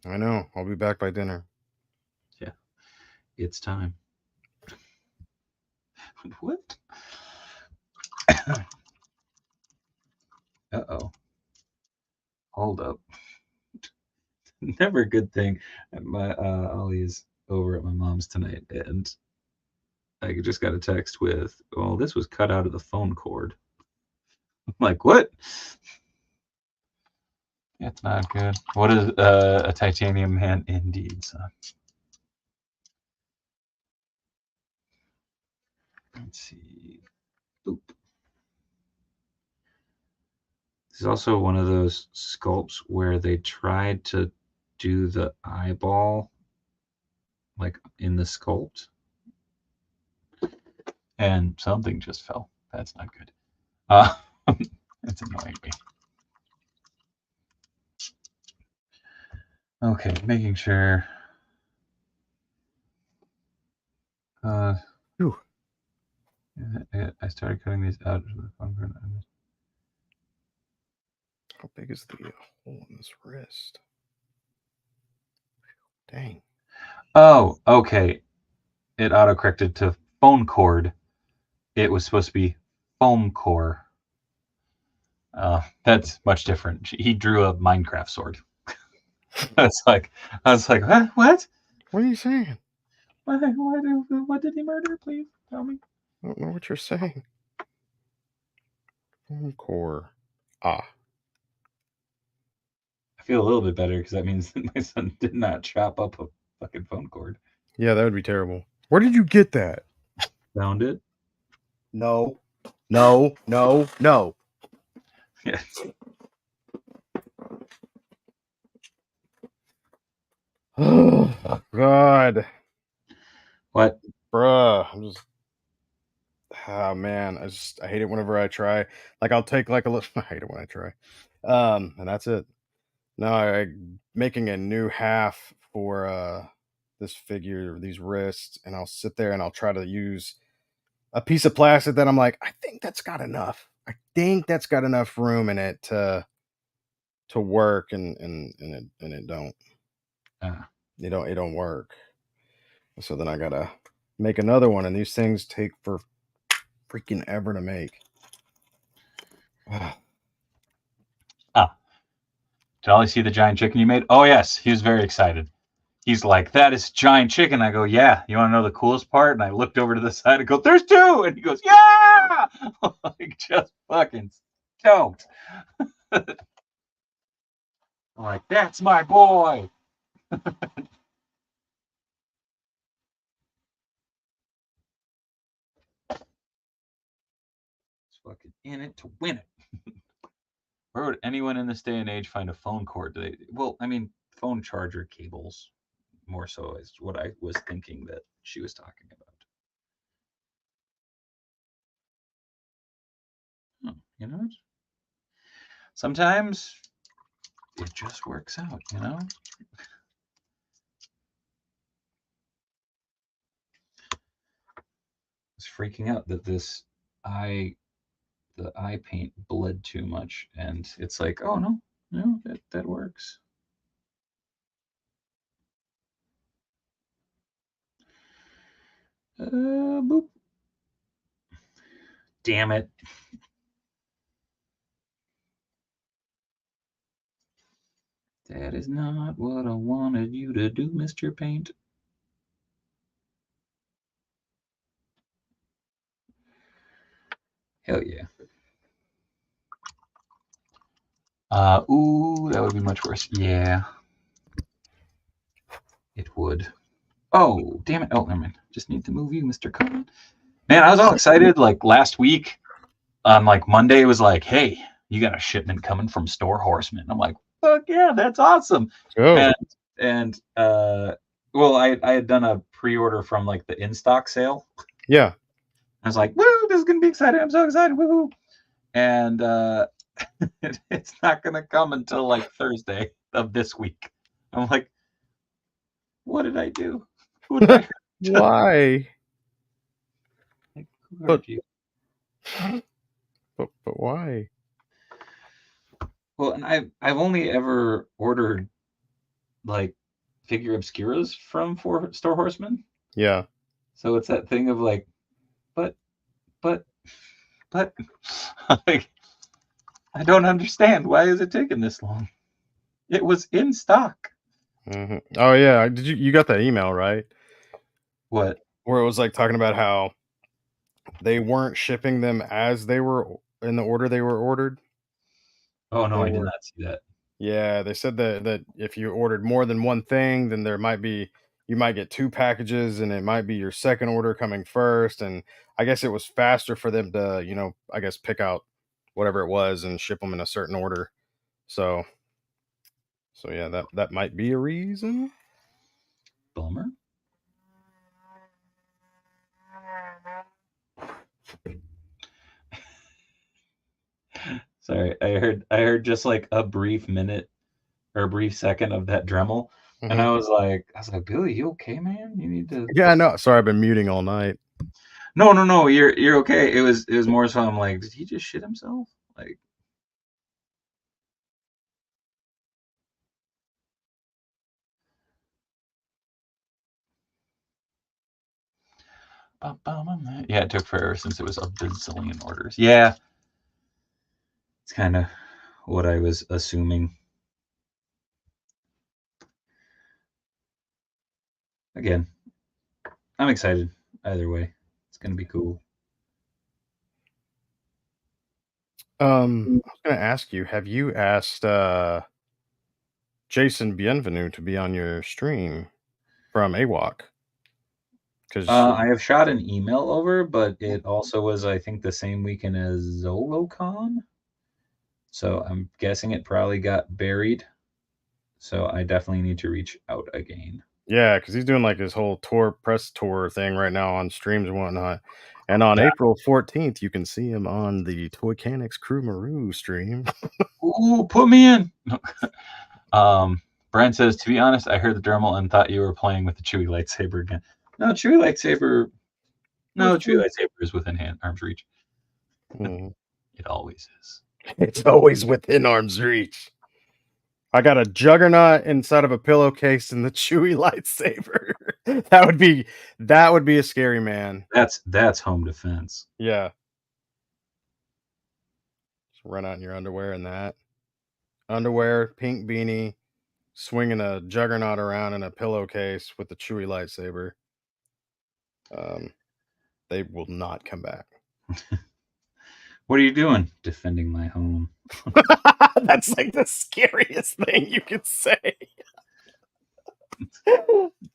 Speaker 3: I know. I'll be back by dinner.
Speaker 1: Yeah. It's time. What? Uh-oh. Hold up. Never a good thing. My Ollie's over at my mom's tonight, and I just got a text with, well, this was cut out of the phone cord. I'm like, what? It's not good. What is a Titanium Man indeed, son? Let's see. Oop. This is also one of those sculpts where they tried to do the eyeball like in the sculpt, and something just fell. That's not good. It's annoying me. Okay, making sure. I started cutting these out.
Speaker 3: How big is the hole in this wrist? Dang.
Speaker 1: Oh, okay. It auto-corrected to phone cord. It was supposed to be foam core. That's much different. He drew a Minecraft sword. I was like, huh? What?
Speaker 3: What are you saying?
Speaker 1: What did he murder? Please tell me.
Speaker 3: I don't know what you're saying. Foam core. Ah.
Speaker 1: I feel a little bit better because that means that my son did not chop up a fucking phone cord.
Speaker 3: Yeah, that would be terrible. Where did you get that?
Speaker 1: Found it.
Speaker 3: No.
Speaker 1: Yeah.
Speaker 3: God,
Speaker 1: What?
Speaker 3: bruh, I'm just. Oh man, I hate it whenever I try. Like I'll take like a little. I hate it when I try. And that's it. No, I'm making a new half for this figure, these wrists, and I'll sit there and I'll try to use a piece of plastic that I'm like, I think that's got enough. I think that's got enough room in it to work, and it don't.
Speaker 1: Ah.
Speaker 3: It don't work. So then I gotta make another one, and these things take for freaking ever to make.
Speaker 1: Did Ollie see the giant chicken you made? Oh yes, he was very excited. He's like, "That is giant chicken." I go, "Yeah." You want to know the coolest part? And I looked over to the side and go, "There's two!" And he goes, "Yeah!" Like just fucking stoked. I'm like, "That's my boy." It's fucking in it to win it. Where would anyone in this day and age find a phone cord? Well, I mean, phone charger cables, more so is what I was thinking that she was talking about. You know, sometimes it just works out, you know? I was freaking out that the eye paint bled too much, and it's like, oh no, that works. Boop. Damn it. That is not what I wanted you to do, Mr. Paint. Hell yeah. Ooh, that would be much worse. Yeah. It would. Oh, damn it. Oh, never mind. Just need to move you, Mr. Cohen. Man, I was all excited. Like last week on like Monday, it was like, hey, you got a shipment coming from Store Horseman. I'm like, fuck yeah, that's awesome.
Speaker 3: Oh.
Speaker 1: And well, I had done a pre-order from like the in-stock sale.
Speaker 3: Yeah.
Speaker 1: I was like, woo, this is gonna be exciting. I'm so excited. Woo. And it's not gonna come until like Thursday of this week. I'm like, what did I do? Who did I hurt?
Speaker 3: Why?
Speaker 1: Like, who hurt you?
Speaker 3: But why?
Speaker 1: Well, and I've only ever ordered like figure obscuras from Store Horseman.
Speaker 3: Yeah.
Speaker 1: So it's that thing of like, but like, I don't understand. Why is it taking this long? It was in stock.
Speaker 3: Mm-hmm. Oh yeah. Did you got that email, right?
Speaker 1: What?
Speaker 3: Where it was like talking about how they weren't shipping them as they were in the order they were ordered.
Speaker 1: Oh no, I did not see that.
Speaker 3: Yeah, they said that if you ordered more than one thing, then you might get two packages, and it might be your second order coming first. And I guess it was faster for them to, I guess pick out whatever it was and ship them in a certain order. So yeah, that might be a reason.
Speaker 1: Bummer. Sorry, I heard just like a brief minute or a brief second of that Dremel, and I was like, Billy, you okay, man? You need to.
Speaker 3: Yeah, I know. Sorry, I've been muting all night.
Speaker 1: No, you're okay. It was more so I'm like, did he just shit himself? Like. Yeah, it took forever since it was a bazillion orders. Yeah. It's kind of what I was assuming. Again, I'm excited either way. It's going to be cool.
Speaker 3: I was going to ask you, have you asked Jason Bienvenu to be on your stream from AWOC? Because
Speaker 1: I have shot an email over, but it also was, I think, the same weekend as ZoloCon. So I'm guessing it probably got buried. So I definitely need to reach out again.
Speaker 3: Yeah, because he's doing like his whole press tour thing right now on streams and whatnot. And on April 14th, you can see him on the Toycanics Crew Maru stream.
Speaker 1: Ooh, put me in. Brian says, to be honest, I heard the dermal and thought you were playing with the Chewy lightsaber again. No, Chewy lightsaber. No, Chewy lightsaber is within arm's reach.
Speaker 3: Mhm.
Speaker 1: It always is.
Speaker 3: It's always within arm's reach. I got a juggernaut inside of a pillowcase and the Chewy lightsaber. that would be a scary man.
Speaker 1: That's home defense.
Speaker 3: Yeah. Just run out in your underwear and that. Underwear, pink beanie, swinging a juggernaut around in a pillowcase with the Chewy lightsaber. They will not come back.
Speaker 1: What are you doing? Defending my home.
Speaker 3: That's like the scariest thing you could say.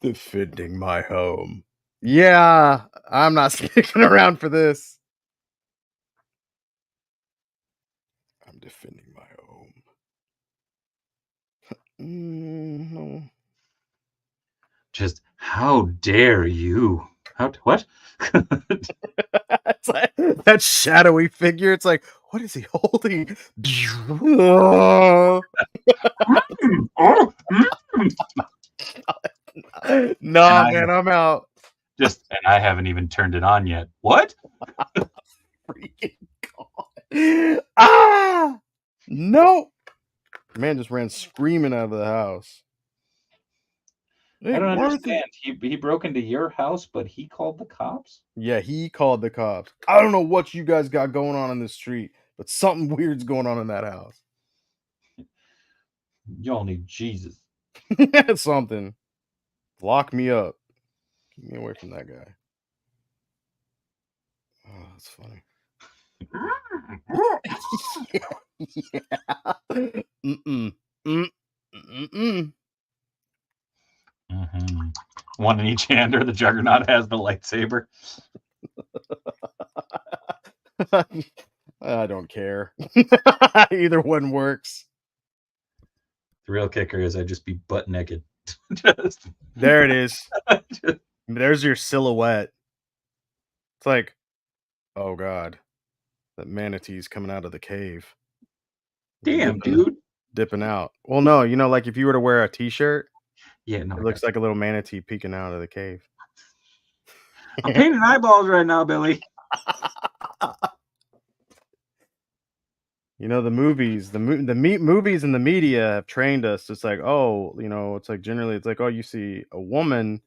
Speaker 3: Defending my home. Yeah, I'm not sticking around for this. I'm defending my home. No.
Speaker 1: Just how dare you? What?
Speaker 3: It's like, that shadowy figure. It's like, what is he holding? No, man, I'm out.
Speaker 1: And I haven't even turned it on yet. What?
Speaker 3: Freaking God. Ah! No. Man just ran screaming out of the house.
Speaker 1: I don't understand. He broke into your house, but he called the cops?
Speaker 3: Yeah, he called the cops. I don't know what you guys got going on in the street, but something weird's going on in that house.
Speaker 1: Y'all need Jesus.
Speaker 3: Something. Lock me up. Keep me away from that guy. Oh, that's funny. Yeah.
Speaker 1: Mm-hmm. One in each hand, or the Juggernaut has the lightsaber.
Speaker 3: I don't care. Either one works.
Speaker 1: The real kicker is I'd just be butt naked.
Speaker 3: There it is. There's your silhouette. It's like, oh God, that manatee's coming out of the cave.
Speaker 1: Damn, dude.
Speaker 3: Dipping out. Well, no, like if you were to wear a t-shirt,
Speaker 1: yeah, no,
Speaker 3: it looks like a little manatee peeking out of the cave.
Speaker 1: I'm painting eyeballs right now, Billy.
Speaker 3: The movies, movies and the media have trained us. It's like, oh, it's like generally, it's like, oh, you see a woman,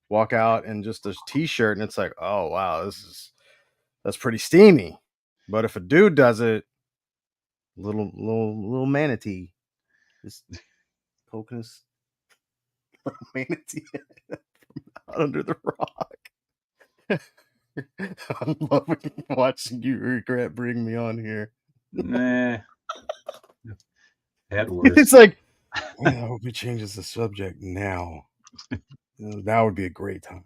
Speaker 3: walk out in just a t-shirt, and it's like, oh wow, that's pretty steamy. But if a dude does it, little manatee, just poking his manatee out under the rock. I'm loving watching you regret bringing me on here.
Speaker 1: Nah. Had worse.
Speaker 3: It's like, I hope he changes the subject now. That would be a great time.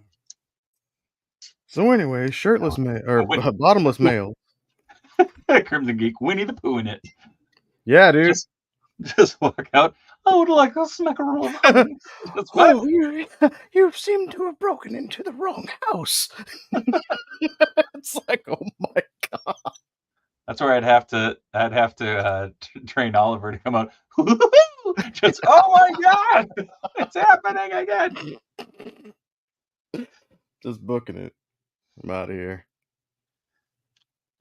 Speaker 3: So anyway, shirtless bottomless male.
Speaker 1: Crimson Geek, Winnie the Pooh in it.
Speaker 3: Yeah, dude.
Speaker 1: Just walk out. I would like a smackaroo of honey.
Speaker 3: Oh, you seem to have broken into the wrong house. It's like, oh my God.
Speaker 1: That's where I'd have to train Oliver to come out. Just, oh my God, it's happening again.
Speaker 3: Just booking it. I'm out of here.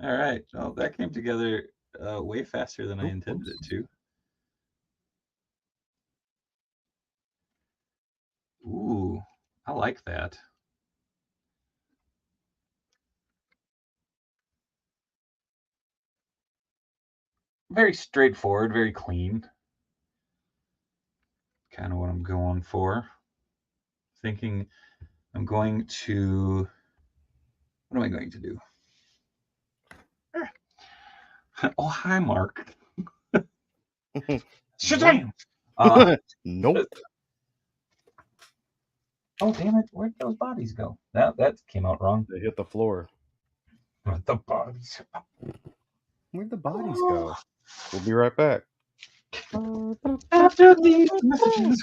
Speaker 1: All right. Well, that came together way faster than I intended it to. Ooh, I like that. Very straightforward, very clean. Kind of what I'm going for. Thinking I'm going to... What am I going to do? Oh, hi, Mark. Shazam!
Speaker 3: Nope.
Speaker 1: Oh, damn it. Where'd those bodies go? That came out wrong.
Speaker 3: They hit the floor.
Speaker 1: The bodies.
Speaker 3: Where'd the bodies go? We'll be right back.
Speaker 1: After these messages.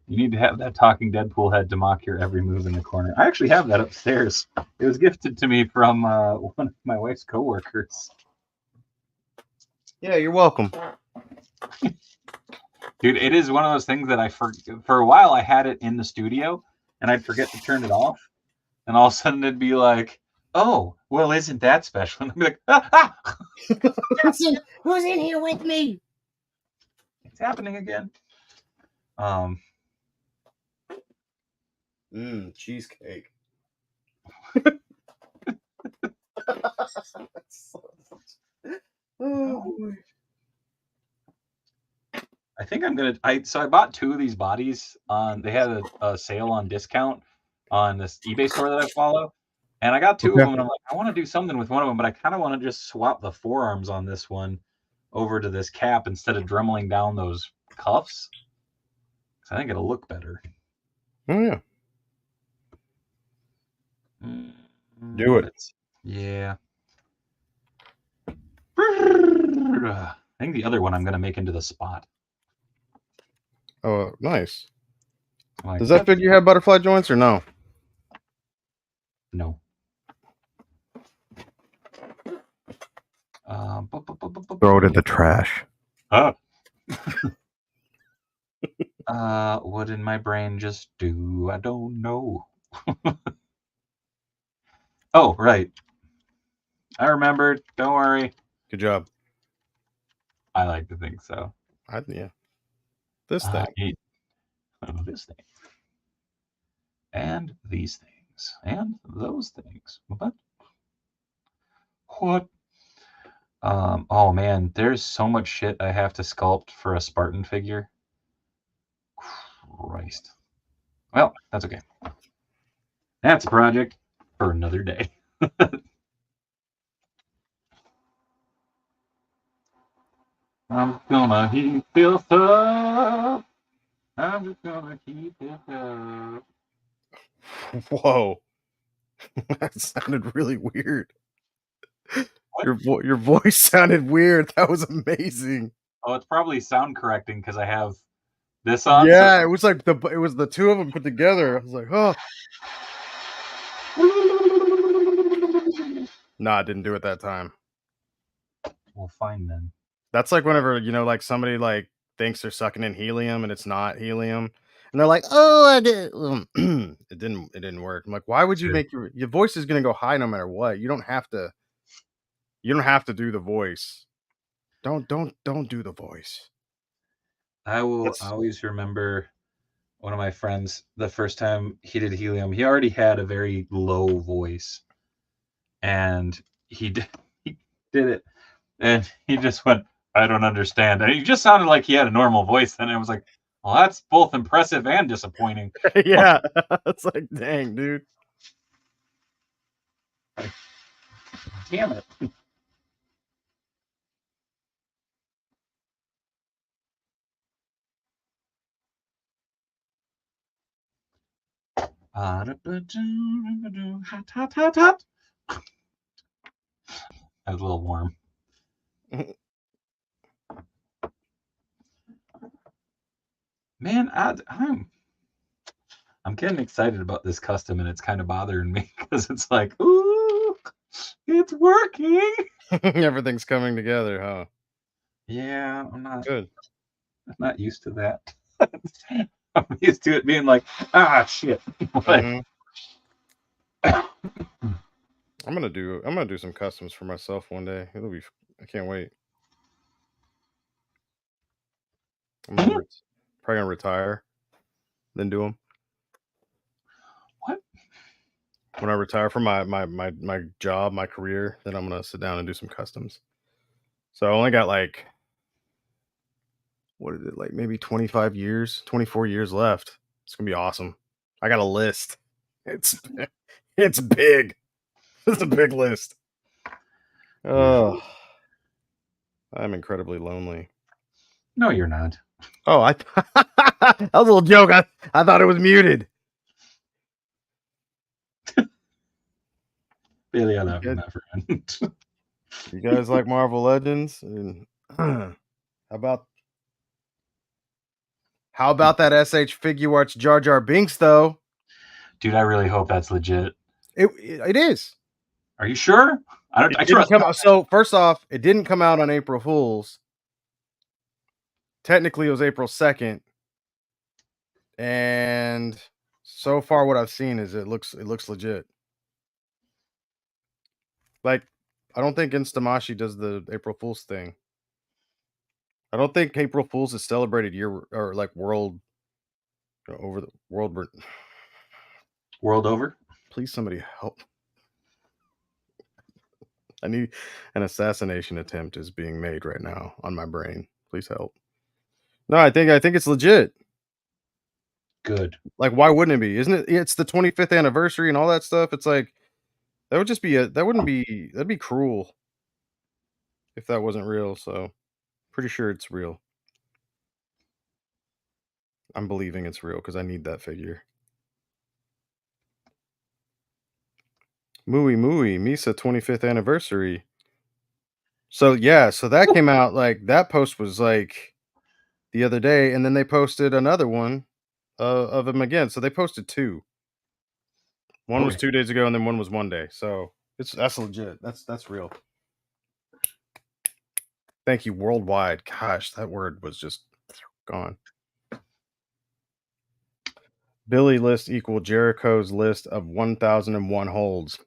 Speaker 1: You need to have that talking Deadpool head to mock your every move in the corner. I actually have that upstairs. It was gifted to me from one of my wife's coworkers.
Speaker 3: Yeah, you're welcome.
Speaker 1: Dude, it is one of those things that for a while I had it in the studio and I'd forget to turn it off. And all of a sudden it'd be like, oh, well, isn't that special? And I'd be like, ah!
Speaker 3: Who's in here with me?
Speaker 1: It's happening again.
Speaker 3: Cheesecake. Oh boy.
Speaker 1: I think I'm gonna. So I bought 2 of these bodies on. They had a sale on discount on this eBay store that I follow, and I got 2 of them. And I'm like, I want to do something with one of them, but I kind of want to just swap the forearms on this one over to this cap instead of dremeling down those cuffs. I think it'll look better.
Speaker 3: Oh yeah. Do it.
Speaker 1: Yeah. I think the other one I'm gonna make into the spot.
Speaker 3: Oh, nice.
Speaker 1: Like,
Speaker 3: Does that figure have butterfly joints or no?
Speaker 1: No.
Speaker 3: Throw it in the trash.
Speaker 1: What did my brain just do? I don't know. Oh, right. I remembered. Don't worry.
Speaker 3: Good job.
Speaker 1: I like to think so.
Speaker 3: Yeah. This thing.
Speaker 1: This thing. And these things. And those things. What? Oh man, there's so much shit I have to sculpt for a Spartan figure. Christ. Well, that's okay. That's a project for another day. I'm gonna heat this up. I'm just gonna heat this up.
Speaker 3: Whoa. That sounded really weird. Your voice sounded weird. That was amazing.
Speaker 1: Oh, it's probably sound correcting because I have this on.
Speaker 3: Yeah, so... it was like it was the 2 of them put together. I was like, oh. Nah, I didn't do it that time.
Speaker 1: Well, fine then.
Speaker 3: That's like whenever, like somebody like thinks they're sucking in helium and it's not helium. And they're like, oh, I did. It didn't work. I'm like, why would you make your voice is going to go high no matter what? You don't have to do the voice. Don't do the voice.
Speaker 1: I will always remember one of my friends, the first time he did helium, he already had a very low voice. And he did it. And he just went, I don't understand. And he just sounded like he had a normal voice. And I was like, well, that's both impressive and disappointing.
Speaker 3: Yeah. It's like, dang, dude.
Speaker 1: Damn it. Hot. That was a little warm. Man, I'm getting excited about this custom, and it's kind of bothering me because it's like, ooh, it's working.
Speaker 3: Everything's coming together, huh?
Speaker 1: Yeah, I'm not
Speaker 3: good.
Speaker 1: I'm not used to that. I'm used to it being like, shit.
Speaker 3: Mm-hmm. I'm gonna do some customs for myself one day. I can't wait. I'm probably gonna retire, then do them.
Speaker 1: What?
Speaker 3: When I retire from my job, my career, then I'm gonna sit down and do some customs. So I only got like, what is it, like maybe 24 years left. It's gonna be awesome. I got a list. It's big. It's a big list. Oh, I'm incredibly lonely.
Speaker 1: No, you're not.
Speaker 3: Oh, that was a little joke. I thought it was muted.
Speaker 1: Billy, I love you, my friend.
Speaker 3: You guys like Marvel Legends? And how about that SH Figure Arts Jar Jar Binks though?
Speaker 1: Dude, I really hope that's legit.
Speaker 3: It is.
Speaker 1: Are you sure? I
Speaker 3: It didn't
Speaker 1: trust.
Speaker 3: come out. So first off, it didn't come out on April Fool's. Technically, it was April 2nd, and so far, what I've seen is it looks legit. Like, I don't think Instamashi does the April Fool's thing. I don't think April Fool's is celebrated year or like world over the world.
Speaker 1: World over.
Speaker 3: Please, somebody help. I need an assassination attempt is being made right now on my brain. Please help. No, I think it's legit.
Speaker 1: Good.
Speaker 3: Like, why wouldn't it be? Isn't it? It's the 25th anniversary and all that stuff. It's like that would just be that'd be cruel if that wasn't real. So, pretty sure it's real. I'm believing it's real because I need that figure. Mooey, Misa 25th anniversary. So yeah, so that came out like that post was like the other day, and then they posted another one of him again. So they posted two. One was 2 days ago, and then one was 1 day. So that's legit. That's real. Thank you, worldwide. Gosh, that word was just gone. Billy list equal Jericho's list of 1001 holds.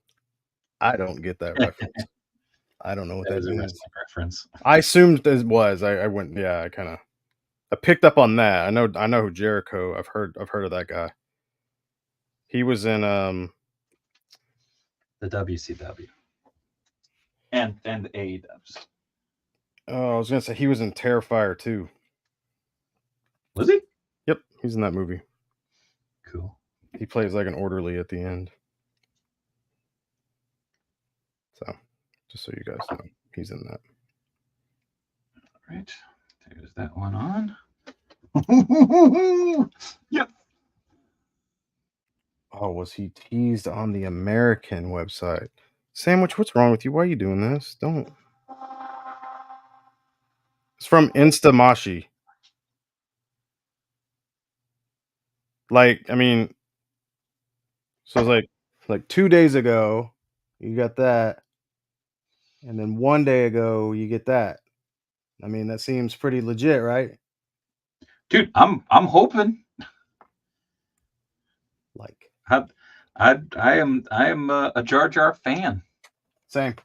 Speaker 3: I don't get that reference. I don't know what that means.
Speaker 1: Reference.
Speaker 3: I assumed it was. I went. Yeah, I picked up on that. I know who Jericho. I've heard of that guy. He was in
Speaker 1: the WCW and the AEWs.
Speaker 3: Oh, I was gonna say he was in Terrifier too.
Speaker 1: Was he?
Speaker 3: Yep, he's in that movie.
Speaker 1: Cool.
Speaker 3: He plays like an orderly at the end. So, just so you guys know, he's in that.
Speaker 1: All right, there's that one on. Yep.
Speaker 3: Oh, was he teased on the American website? Sandwich, what's wrong with you? Why are you doing this? Don't. It's from Instamashi. Like, I mean, so it's like 2 days ago, you got that, and then 1 day ago, you get that. I mean, that seems pretty legit, right?
Speaker 1: Dude, I'm hoping.
Speaker 3: Like,
Speaker 1: I am a Jar Jar fan.
Speaker 3: Same.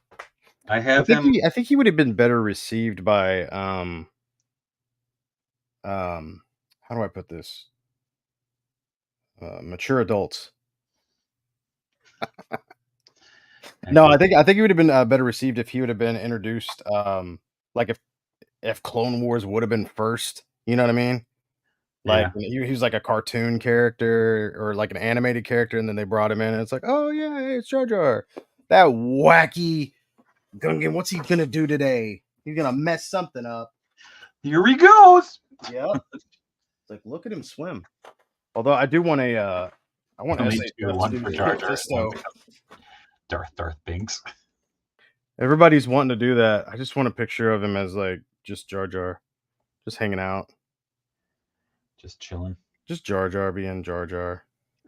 Speaker 1: I think
Speaker 3: he would have been better received by how do I put this? Mature adults. No, I think he would have been better received if he would have been introduced like if Clone Wars would have been first, you know what I mean? Like he was like a cartoon character or like an animated character, and then they brought him in, and it's like, oh yeah, hey, it's Jar Jar. That wacky Gungan, what's he gonna do today? He's gonna mess something up.
Speaker 1: Here he goes.
Speaker 3: Yep. It's like, look at him swim. Although I do want I want to say
Speaker 1: one for Jar Jar. Darth Binks.
Speaker 3: Everybody's wanting to do that. I just want a picture of him as like just Jar Jar, just hanging out,
Speaker 1: just chilling,
Speaker 3: just Jar Jar being Jar Jar.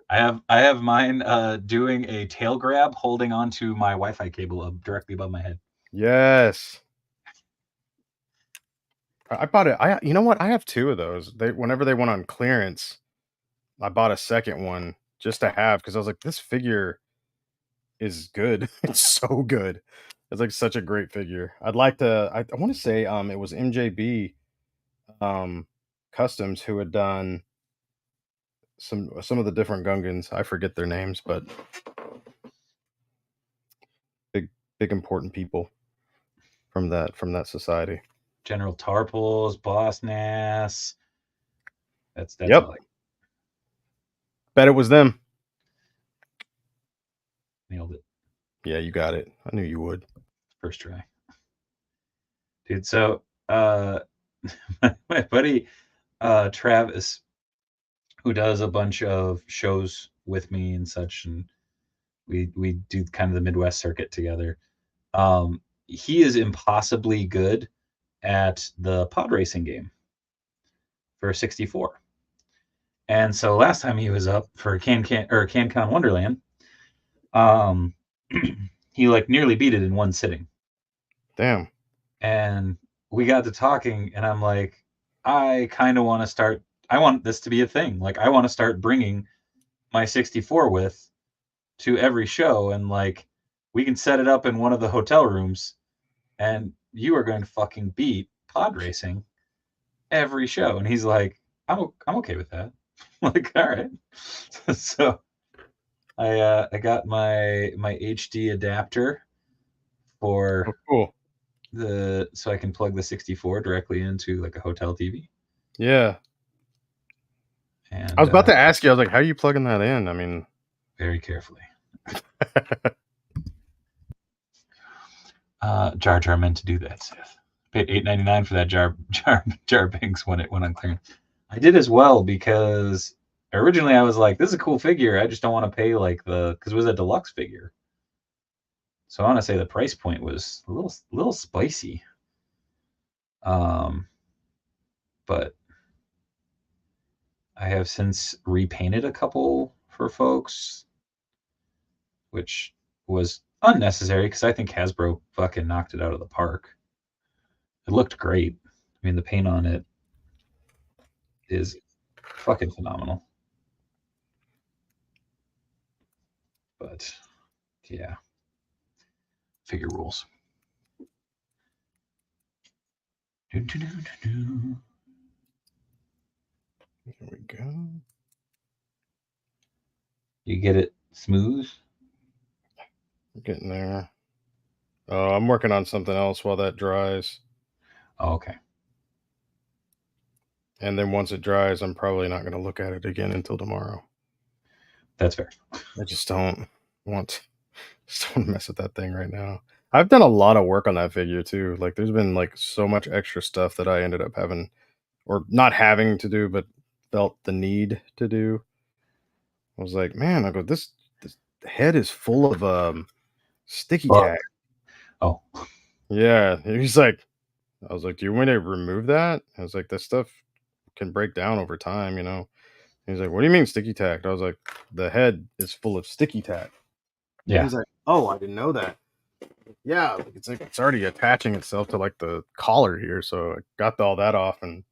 Speaker 1: I have mine doing a tail grab, holding onto my Wi-Fi cable directly above my head.
Speaker 3: Yes. I bought it. You know what? I have two of those. Whenever they went on clearance, I bought a second one just to have because I was like, this figure is good. It's so good. It's like such a great figure. I'd like to. I want to say it was MJB Customs who had done some of the different Gungans. I forget their names, but big important people from that society.
Speaker 1: General Tarples, Boss Nass. That's
Speaker 3: yep.
Speaker 1: all
Speaker 3: Bet it was them.
Speaker 1: Nailed it.
Speaker 3: Yeah, you got it. I knew you would.
Speaker 1: First try. Dude, so my buddy Travis, who does a bunch of shows with me and such, and we do kind of the Midwest circuit together. he is impossibly good at the pod racing game for 64. And so last time he was up for CanCon Wonderland, he like nearly beat it in one sitting.
Speaker 3: Damn.
Speaker 1: And we got to talking, and I'm like, I kind of want to start. I want this to be a thing. Like, I want to start bringing my 64 with to every show, and like, we can set it up in one of the hotel rooms, and you are going to fucking beat pod racing every show. And he's like, I'm okay with that. I'm like, all right. So I got my HD adapter for
Speaker 3: Cool.
Speaker 1: so I can plug the 64 directly into like a hotel TV.
Speaker 3: Yeah.
Speaker 1: And
Speaker 3: I was about to ask you, I was like, how are you plugging that in? I mean,
Speaker 1: very carefully. Jar Jar meant to do that, Seth. Paid $8.99 for that jar Binks when it went on clearance. I did as well because originally I was like, this is a cool figure. I just don't want to pay like because it was a deluxe figure. So I want to say the price point was a little spicy. But I have since repainted a couple for folks, which was unnecessary because I think Hasbro fucking knocked it out of the park. It looked great. I mean, the paint on it is fucking phenomenal. But yeah, figure rules. Here
Speaker 3: we go.
Speaker 1: You get it smooth?
Speaker 3: We're getting there. Oh, I'm working on something else while that dries.
Speaker 1: Oh, okay.
Speaker 3: And then once it dries, I'm probably not going to look at it again until tomorrow.
Speaker 1: That's fair.
Speaker 3: I just don't want to mess with that thing right now. I've done a lot of work on that figure too. Like, there's been like so much extra stuff that I ended up having, or not having to do, but felt the need to do. I was like, man, I go, this head is full of sticky tag.
Speaker 1: Oh,
Speaker 3: yeah. He's like, I was like, do you want me to remove that? I was like, this stuff can break down over time, you know. He's like, what do you mean sticky tack? I was like, the head is full of sticky tack.
Speaker 1: yeah.
Speaker 3: He's like, oh, I didn't know that. Yeah, it's already attaching itself to like the collar here, so I got all that off, and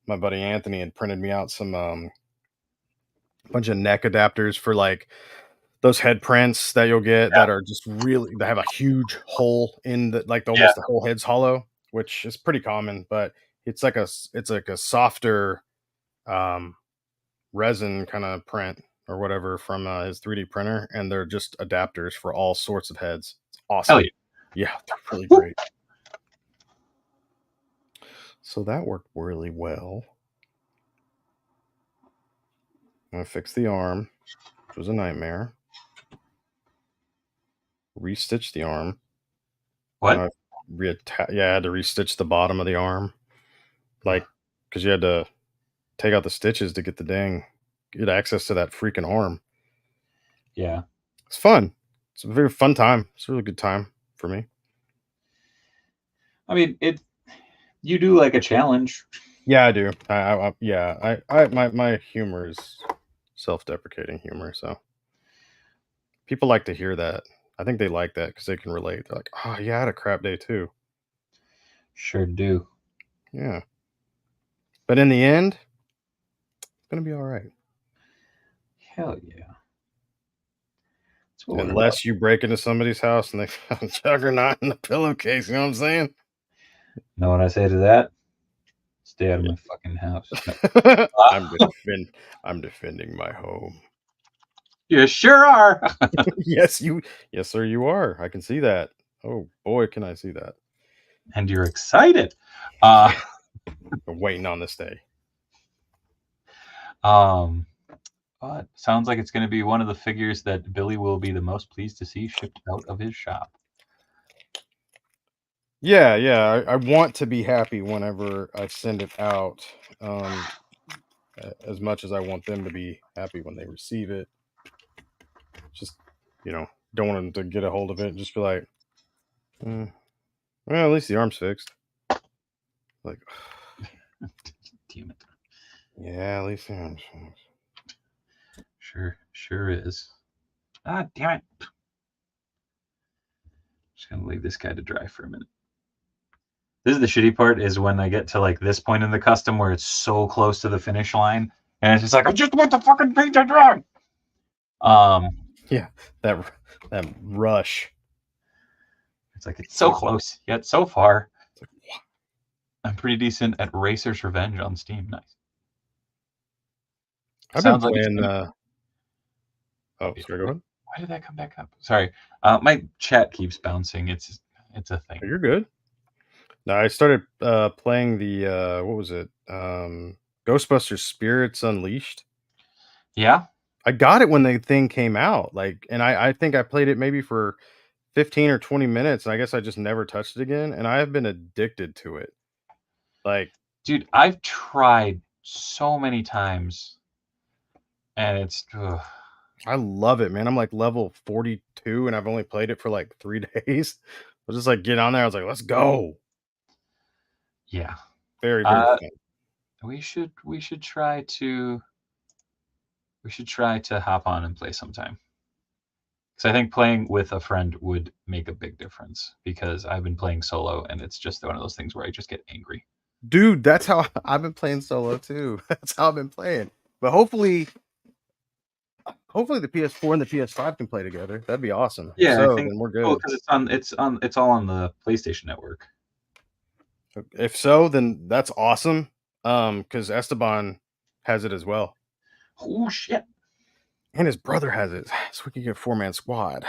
Speaker 3: my buddy Anthony had printed me out some bunch of neck adapters for like those head prints that you'll get that are just really, they have a huge hole in the like almost the whole head's hollow, which is pretty common, but it's like a softer resin kind of print or whatever from his 3D printer, and they're just adapters for all sorts of heads. It's awesome.
Speaker 1: Hell
Speaker 3: Yeah, they're really great. So that worked really well. I fixed the arm, which was a nightmare. Restitched the arm.
Speaker 1: What?
Speaker 3: I had to restitch the bottom of the arm, like, because you had to take out the stitches to get get access to that freaking arm.
Speaker 1: Yeah,
Speaker 3: it's fun. It's a very fun time. It's a really good time for me.
Speaker 1: I mean, you do like a challenge.
Speaker 3: Yeah, I do. My humor is self-deprecating humor, so people like to hear that. I think they like that because they can relate. They're like, oh yeah, I had a crap day too.
Speaker 1: Sure do.
Speaker 3: Yeah. But in the end, it's gonna be all right.
Speaker 1: Hell yeah.
Speaker 3: Unless you break into somebody's house and they found Juggernaut in the pillowcase, you know what I'm saying?
Speaker 1: Know what I say to that? Stay out of my fucking house.
Speaker 3: I'm defending my home.
Speaker 1: You sure are.
Speaker 3: Yes, sir, you are. I can see that. Oh boy, can I see that.
Speaker 1: And you're excited.
Speaker 3: I'm waiting on this day.
Speaker 1: But sounds like it's going to be one of the figures that Billy will be the most pleased to see shipped out of his shop.
Speaker 3: Yeah. I want to be happy whenever I send it out, as much as I want them to be happy when they receive it. Just, don't want them to get a hold of it and just be like, Well, at least the arm's fixed. Like,
Speaker 1: Damn it.
Speaker 3: yeah, at least the arm's fixed.
Speaker 1: Sure is. Ah, damn it. Just gonna leave this guy to dry for a minute. This is the shitty part, is when I get to like this point in the custom where it's so close to the finish line, and it's just like, I just want the fucking paint to dry.
Speaker 3: Yeah, that rush.
Speaker 1: It's like it's so close yet so far. I'm pretty decent at Racer's Revenge on Steam. Nice.
Speaker 3: I've been
Speaker 1: Sounds like it's
Speaker 3: playing.
Speaker 1: been-
Speaker 3: Oh, sorry, go ahead.
Speaker 1: Why did that come back up? Sorry, my chat keeps bouncing. It's a thing.
Speaker 3: You're good. No, I started playing the what was it? Ghostbusters Spirits Unleashed.
Speaker 1: Yeah.
Speaker 3: I got it when the thing came out, like, and I think I played it maybe for 15 or 20 minutes, and I guess I just never touched it again, and I have been addicted to it. Like,
Speaker 1: Dude, I've tried so many times, and it's
Speaker 3: I love it, man. I'm like level 42, and I've only played it for like 3 days. I was just like, get on there. I was like, let's go.
Speaker 1: yeah.
Speaker 3: Very fun.
Speaker 1: We should try to hop on and play sometime. Because I think playing with a friend would make a big difference, because I've been playing solo and it's just one of those things where I just get angry.
Speaker 3: Dude, that's how I've been playing solo too. That's how I've been playing. But hopefully the PS4 and the PS5 can play together. That'd be awesome.
Speaker 1: Yeah,
Speaker 3: so,
Speaker 1: I think
Speaker 3: then we're good.
Speaker 1: Oh, because it's all on the PlayStation Network.
Speaker 3: If so, then that's awesome. Because Esteban has it as well.
Speaker 1: Oh shit.
Speaker 3: And his brother has it. So we can get a 4-man squad.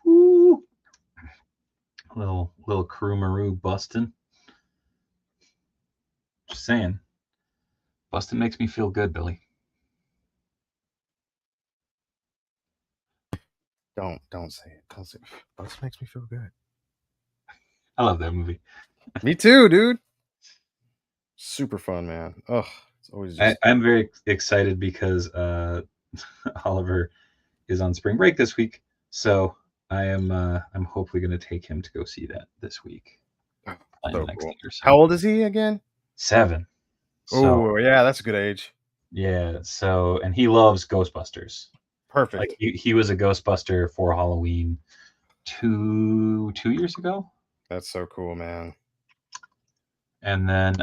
Speaker 1: Woo. Little crew maroo busting. Just saying. Busting makes me feel good, Billy.
Speaker 3: Don't say it. Don't say it. Busting makes me feel good.
Speaker 1: I love that movie.
Speaker 3: Me too, dude. Super fun, man. Oh, it's always just...
Speaker 1: I'm very excited because Oliver is on spring break this week, so I'm hopefully going to take him to go see that this week.
Speaker 3: So
Speaker 1: next
Speaker 3: cool.
Speaker 1: year, so.
Speaker 3: How old is he again?
Speaker 1: 7.
Speaker 3: Oh, yeah, that's a good age.
Speaker 1: Yeah, so, and he loves Ghostbusters.
Speaker 3: Perfect.
Speaker 1: Like he was a Ghostbuster for Halloween 2 years ago.
Speaker 3: That's so cool, man.
Speaker 1: And then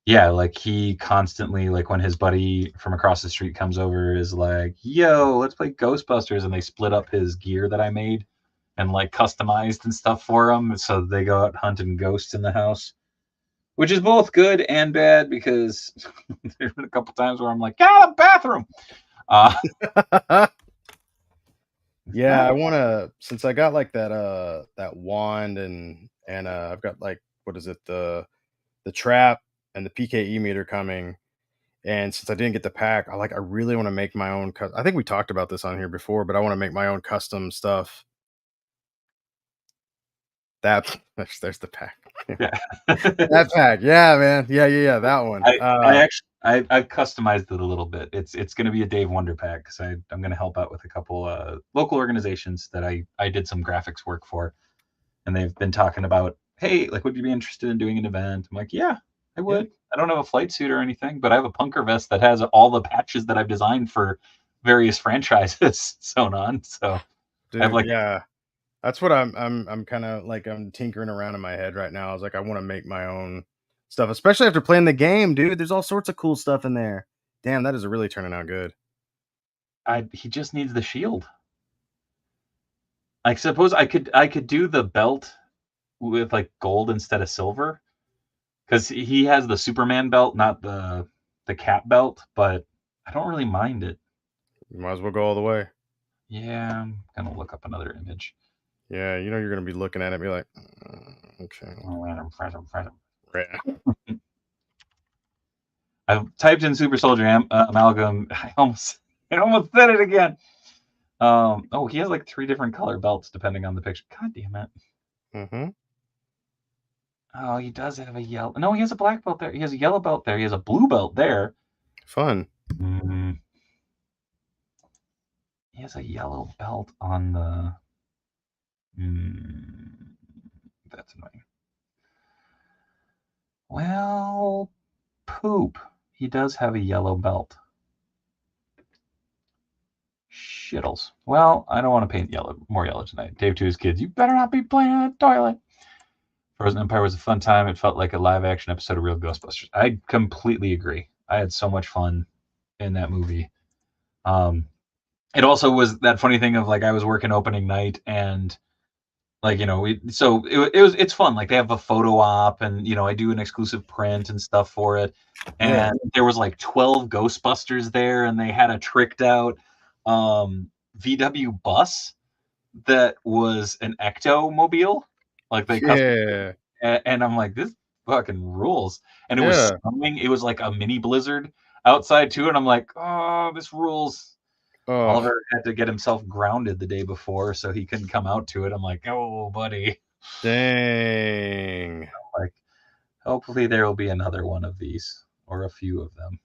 Speaker 1: yeah, like he constantly, like when his buddy from across the street comes over, is like, yo, let's play Ghostbusters, and they split up his gear that I made and like customized and stuff for him, so they go out hunting ghosts in the house, which is both good and bad, because there's been a couple times where I'm like, get out of the bathroom.
Speaker 3: Yeah, I want to, since I got like that wand and I've got like, what is it, the trap and the PKE meter coming, and since I didn't get the pack, I really want to make my own I think we talked about this on here before, but I want to make my own custom stuff. There's the pack.
Speaker 1: Yeah.
Speaker 3: That pack, yeah, man, yeah, that one.
Speaker 1: I've customized it a little bit. It's going to be a Dave Wonder pack, because I'm going to help out with a couple local organizations that I did some graphics work for, and they've been talking about, hey, like, would you be interested in doing an event? I'm like, yeah, I would. Yeah. I don't have a flight suit or anything, but I have a punker vest that has all the patches that I've designed for various franchises sewn on. So,
Speaker 3: dude,
Speaker 1: I have like,
Speaker 3: yeah, that's what I'm kind of like, I'm tinkering around in my head right now. I was like, I want to make my own stuff, especially after playing the game, dude. There's all sorts of cool stuff in there. Damn, that is really turning out good.
Speaker 1: He just needs the shield. I suppose I could do the belt with like gold instead of silver, because he has the Superman belt, not the Cap belt, but I don't really mind it.
Speaker 3: You might as well go all the way.
Speaker 1: Yeah, I'm gonna look up another image.
Speaker 3: Yeah, you know you're gonna be looking at it and be like, okay.
Speaker 1: I've typed in Super Soldier Amalgam. I almost said it again. Oh, he has like 3 different color belts depending on the picture. God damn it.
Speaker 3: Mm-hmm.
Speaker 1: Oh, he does have a yellow. No, he has a black belt there. He has a yellow belt there. He has a blue belt there.
Speaker 3: Fun.
Speaker 1: He has a yellow belt on the That's annoying. Well, poop. He does have a yellow belt. Shittles. Well, I don't want to paint more yellow tonight. Dave to his kids, you better not be playing in the toilet. Frozen Empire was a fun time. It felt like a live-action episode of Real Ghostbusters. I completely agree. I had so much fun in that movie. It also was that funny thing of like I was working opening night and like it's fun. Like they have a photo op and I do an exclusive print and stuff for it. And there was like 12 Ghostbusters there, and they had a tricked out VW bus that was an ectomobile. Like they and I'm like, this fucking rules. And it was snowing. It was like a mini blizzard outside too, and I'm like, oh, this rules. Oliver had to get himself grounded the day before, so he couldn't come out to it. I'm like, oh, buddy.
Speaker 3: Dang.
Speaker 1: Like, hopefully there will be another one of these, or a few of them.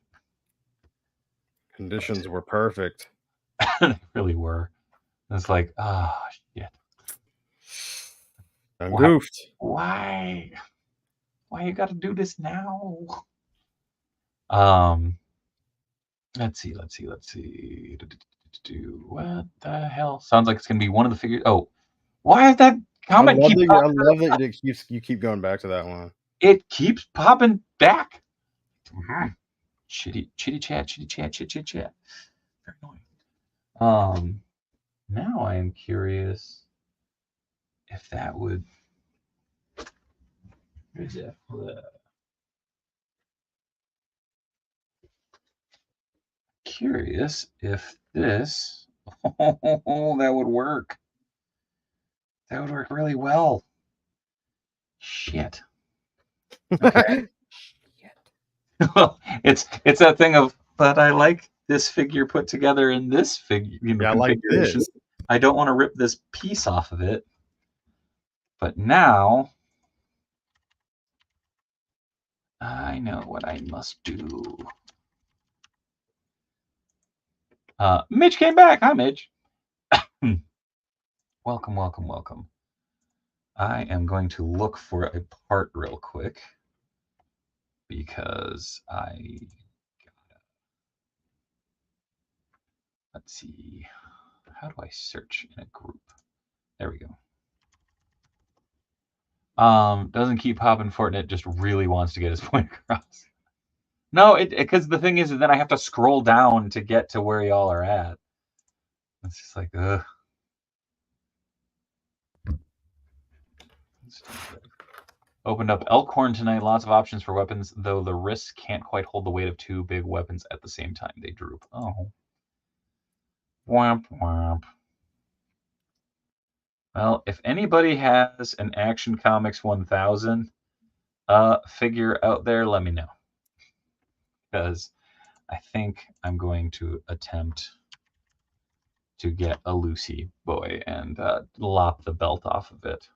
Speaker 3: Conditions were perfect.
Speaker 1: They really were. It's like, shit.
Speaker 3: I'm goofed.
Speaker 1: Why you got to do this now? Let's see. What the hell? Sounds like it's gonna be one of the figures. Oh, why is that comment?
Speaker 3: I love that you keep going back to that one.
Speaker 1: It keeps popping back. Chitty chat. Very annoying. Now I am curious if that would. Where's that? Curious if this. Oh, that would work. That would work really well. Shit. Okay. Well, it's that thing of, but I like this figure put together in this figure.
Speaker 3: I like this.
Speaker 1: I don't want to rip this piece off of it. But now I know what I must do. Mitch came back. Hi, Mitch. Welcome. I am going to look for a part real quick because let's see. How do I search in a group? There we go. Doesn't keep popping Fortnite, just really wants to get his point across. No, because the thing is then I have to scroll down to get to where y'all are at. It's just like, ugh. Opened up Elkhorn tonight. Lots of options for weapons, though the wrists can't quite hold the weight of two big weapons at the same time. They droop. Oh. Womp womp. Well, if anybody has an Action Comics 1000 figure out there, let me know. Because I think I'm going to attempt to get a Lucy boy and lop the belt off of it.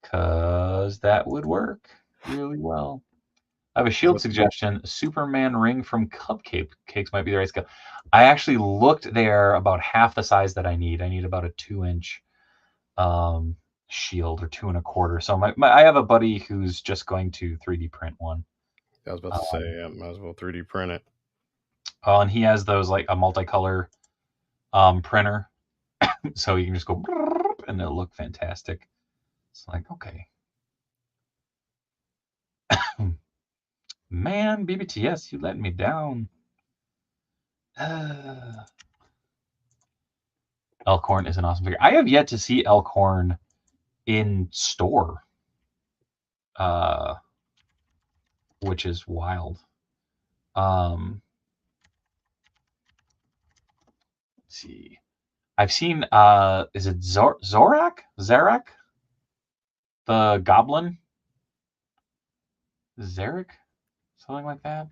Speaker 1: Because that would work really well. I have a shield suggestion. Superman ring from Cupcakes might be the right scale. I actually looked there about half the size that I need. I need about a 2-inch shield or 2 1/4. So I have a buddy who's just going to 3D print one.
Speaker 3: I was about to say, yeah, might as well 3D print it.
Speaker 1: Oh, and he has those like a multicolor printer, so you can just go and it'll look fantastic. It's like, okay. Man, BBTS, you let me down. Elkhorn is an awesome figure. I have yet to see Elkhorn in store, which is wild. Let's see. I've seen, is it Zorak? Zarek? The Goblin? Zarek? Something like that.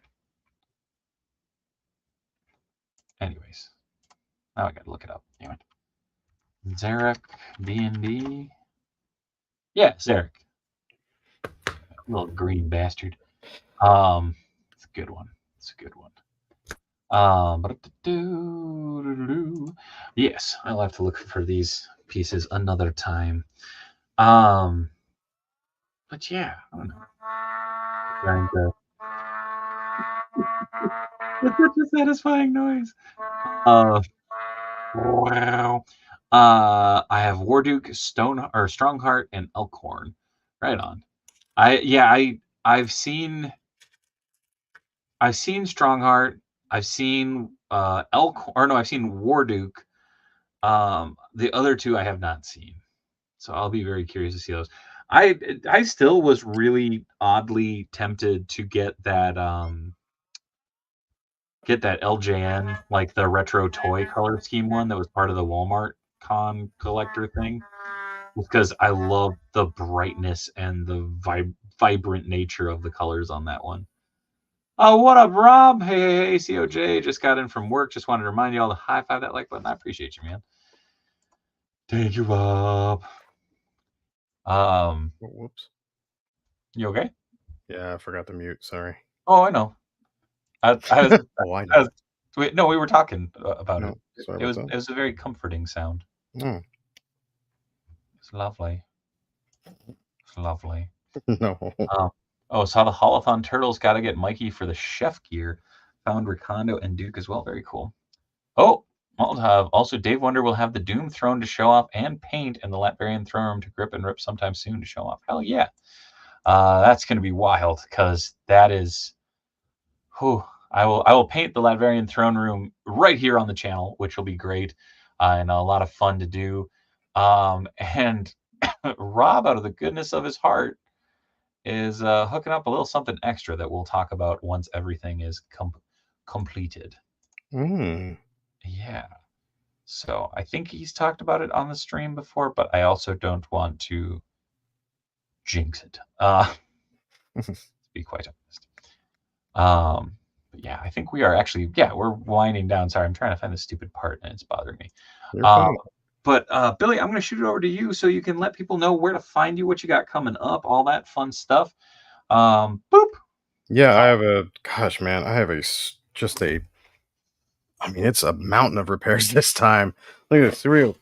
Speaker 1: Anyways, now I gotta look it up. Anyway, Zarek B&B. Yeah, Zarek. Little green bastard. It's a good one. Yes, I'll have to look for these pieces another time. But yeah, I don't know. Trying to... It's such a satisfying noise. Wow. I have Warduke, Strongheart, and Elkhorn. Right on. I've seen Strongheart. I've seen I've seen Warduke. The other two I have not seen, so I'll be very curious to see those. I still was really oddly tempted to get that LJN, like the retro toy color scheme one that was part of the Walmart Con collector thing, because I love the brightness and the vibrant nature of the colors on that one. Oh, what up, Rob? Hey, COJ, just got in from work. Just wanted to remind you all to high five that like button. I appreciate you, man. Thank you, Rob.
Speaker 3: Whoops.
Speaker 1: You okay?
Speaker 3: Yeah, I forgot to mute. Sorry.
Speaker 1: Oh, I know. I was,
Speaker 3: I know.
Speaker 1: we were talking about it.
Speaker 3: Sorry
Speaker 1: It
Speaker 3: about
Speaker 1: was a very comforting sound.
Speaker 3: that.
Speaker 1: It's lovely. It's lovely.
Speaker 3: No.
Speaker 1: Saw the Holothon Turtles. Got to get Mikey for the chef gear. Found Ricondo and Duke as well. Very cool. Oh, also Dave Wonder will have the Doom throne to show off and paint, and the Latverian throne room to grip and rip sometime soon to show off. Hell yeah. That's going to be wild, because that is... I will paint the Latverian throne room right here on the channel, which will be great and a lot of fun to do. And Rob, out of the goodness of his heart, is hooking up a little something extra that we'll talk about once everything is completed. Yeah. So I think he's talked about it on the stream before, but I also don't want to jinx it. To be quite honest. But yeah, I think we are actually, we're winding down. Sorry, I'm trying to find the stupid part and it's bothering me. But Billy, I'm going to shoot it over to you so you can let people know where to find you, what you got coming up, all that fun stuff. Boop.
Speaker 3: Yeah, I have it's a mountain of repairs this time. Look at this, real.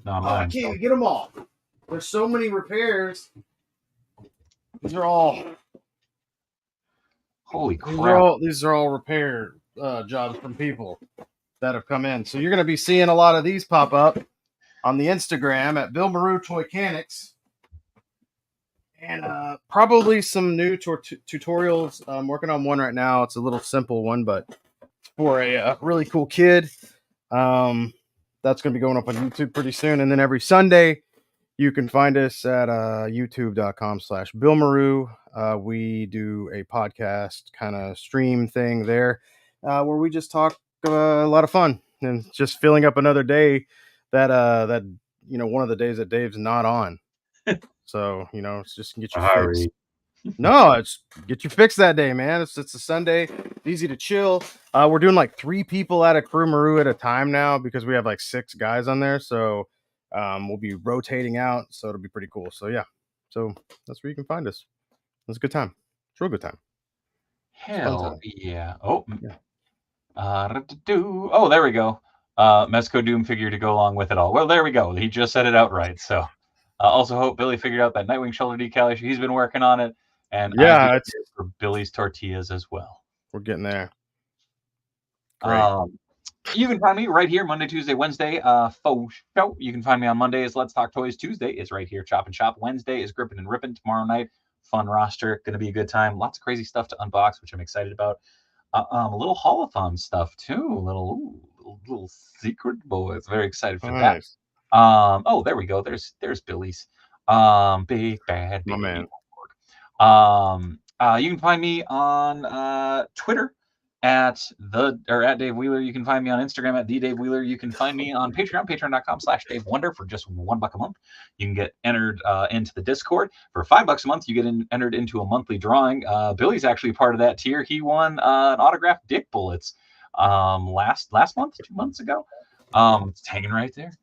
Speaker 3: I can't even get them all. There's so many repairs. These are all...
Speaker 1: Holy crap.
Speaker 3: These are all repair jobs from people that have come in. So you're going to be seeing a lot of these pop up on the Instagram at Bill Maru Toycanics. And probably some new tutorials. I'm working on one right now. It's a little simple one, but it's for a really cool kid. That's going to be going up on YouTube pretty soon. And then every Sunday, you can find us at youtube.com/Bill Maru. We do a podcast kind of stream thing there where we just talk a lot of fun and just filling up another day that one of the days that Dave's not on. So, it's just get you fixed. No, it's get you fixed that day, man. It's a Sunday, easy to chill. We're doing like 3 people at a Crew Maru at a time now because we have like 6 guys on there. So we'll be rotating out. So it'll be pretty cool. So yeah. So that's where you can find us. It's a good time. It's a real good time.
Speaker 1: Hell yeah. Oh, yeah. Oh, there we go. Mesco Doom figure to go along with it all. Well, there we go. He just said it outright. So also hope Billy figured out that Nightwing shoulder decal issue. He's been working on it. And
Speaker 3: yeah, it's
Speaker 1: for Billy's tortillas as well.
Speaker 3: We're getting there. Great.
Speaker 1: You can find me right here Monday, Tuesday, Wednesday. Faux show. You can find me on Monday is Let's Talk Toys. Tuesday is right here, Chop and Shop. Wednesday is Grippin' and Rippin'. Tomorrow night, fun roster. Going to be a good time. Lots of crazy stuff to unbox, which I'm excited about. A little holothon stuff too. Little secret boys. Very excited for that. Oh, there we go. There's Billy's. Big bad baby.
Speaker 3: My man.
Speaker 1: You can find me on Twitter at Dave Wheeler. You can find me on Instagram at the Dave Wheeler. You can find me on Patreon, patreon.com/Dave Wonder for just $1 a month. You can get entered into the Discord for $5 a month. You get entered into a monthly drawing. Billy's actually part of that tier. He won an autographed Dick Bullets last month, 2 months ago. It's hanging right there.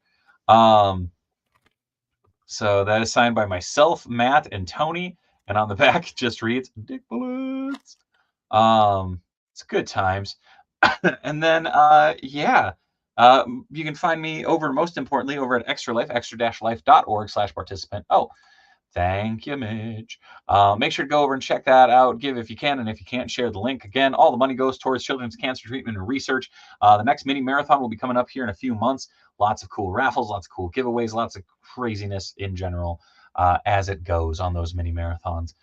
Speaker 1: So that is signed by myself, Matt, and Tony. And on the back, it just reads Dick Bullets. It's good times. And then, You can find me most importantly, over at Extra Life, extra-life.org/participant. Oh, thank you, Midge. Make sure to go over and check that out. Give if you can, and if you can't, share the link. Again, all the money goes towards children's cancer treatment and research. The next mini marathon will be coming up here in a few months. Lots of cool raffles, lots of cool giveaways, lots of craziness in general as it goes on those mini marathons.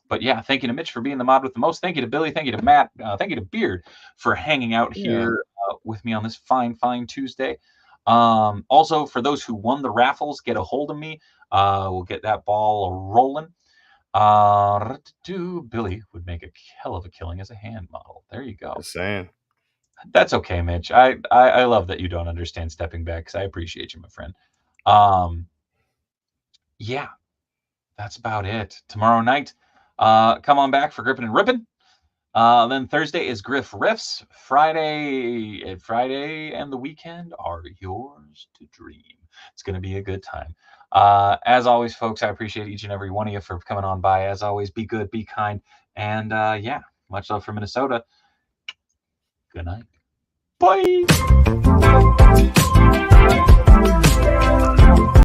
Speaker 1: But yeah, thank you to Mitch for being the mod with the most. Thank you to Billy. Thank you to Matt. Thank you to Beard for hanging out here with me on this fine Tuesday. Also, for those who won the raffles, get a hold of me. We'll get that ball rolling. Billy would make a hell of a killing as a hand model. There you go.
Speaker 3: Just saying.
Speaker 1: That's okay, Mitch. I love that you don't understand stepping back, because I appreciate you, my friend. Yeah, that's about it. Tomorrow night, come on back for Grippin' and Rippin'. Then Thursday is Griff Riffs. Friday and the weekend are yours to dream. It's going to be a good time. As always, folks, I appreciate each and every one of you for coming on by. As always, be good, be kind, and yeah, much love from Minnesota. Good night. Bye.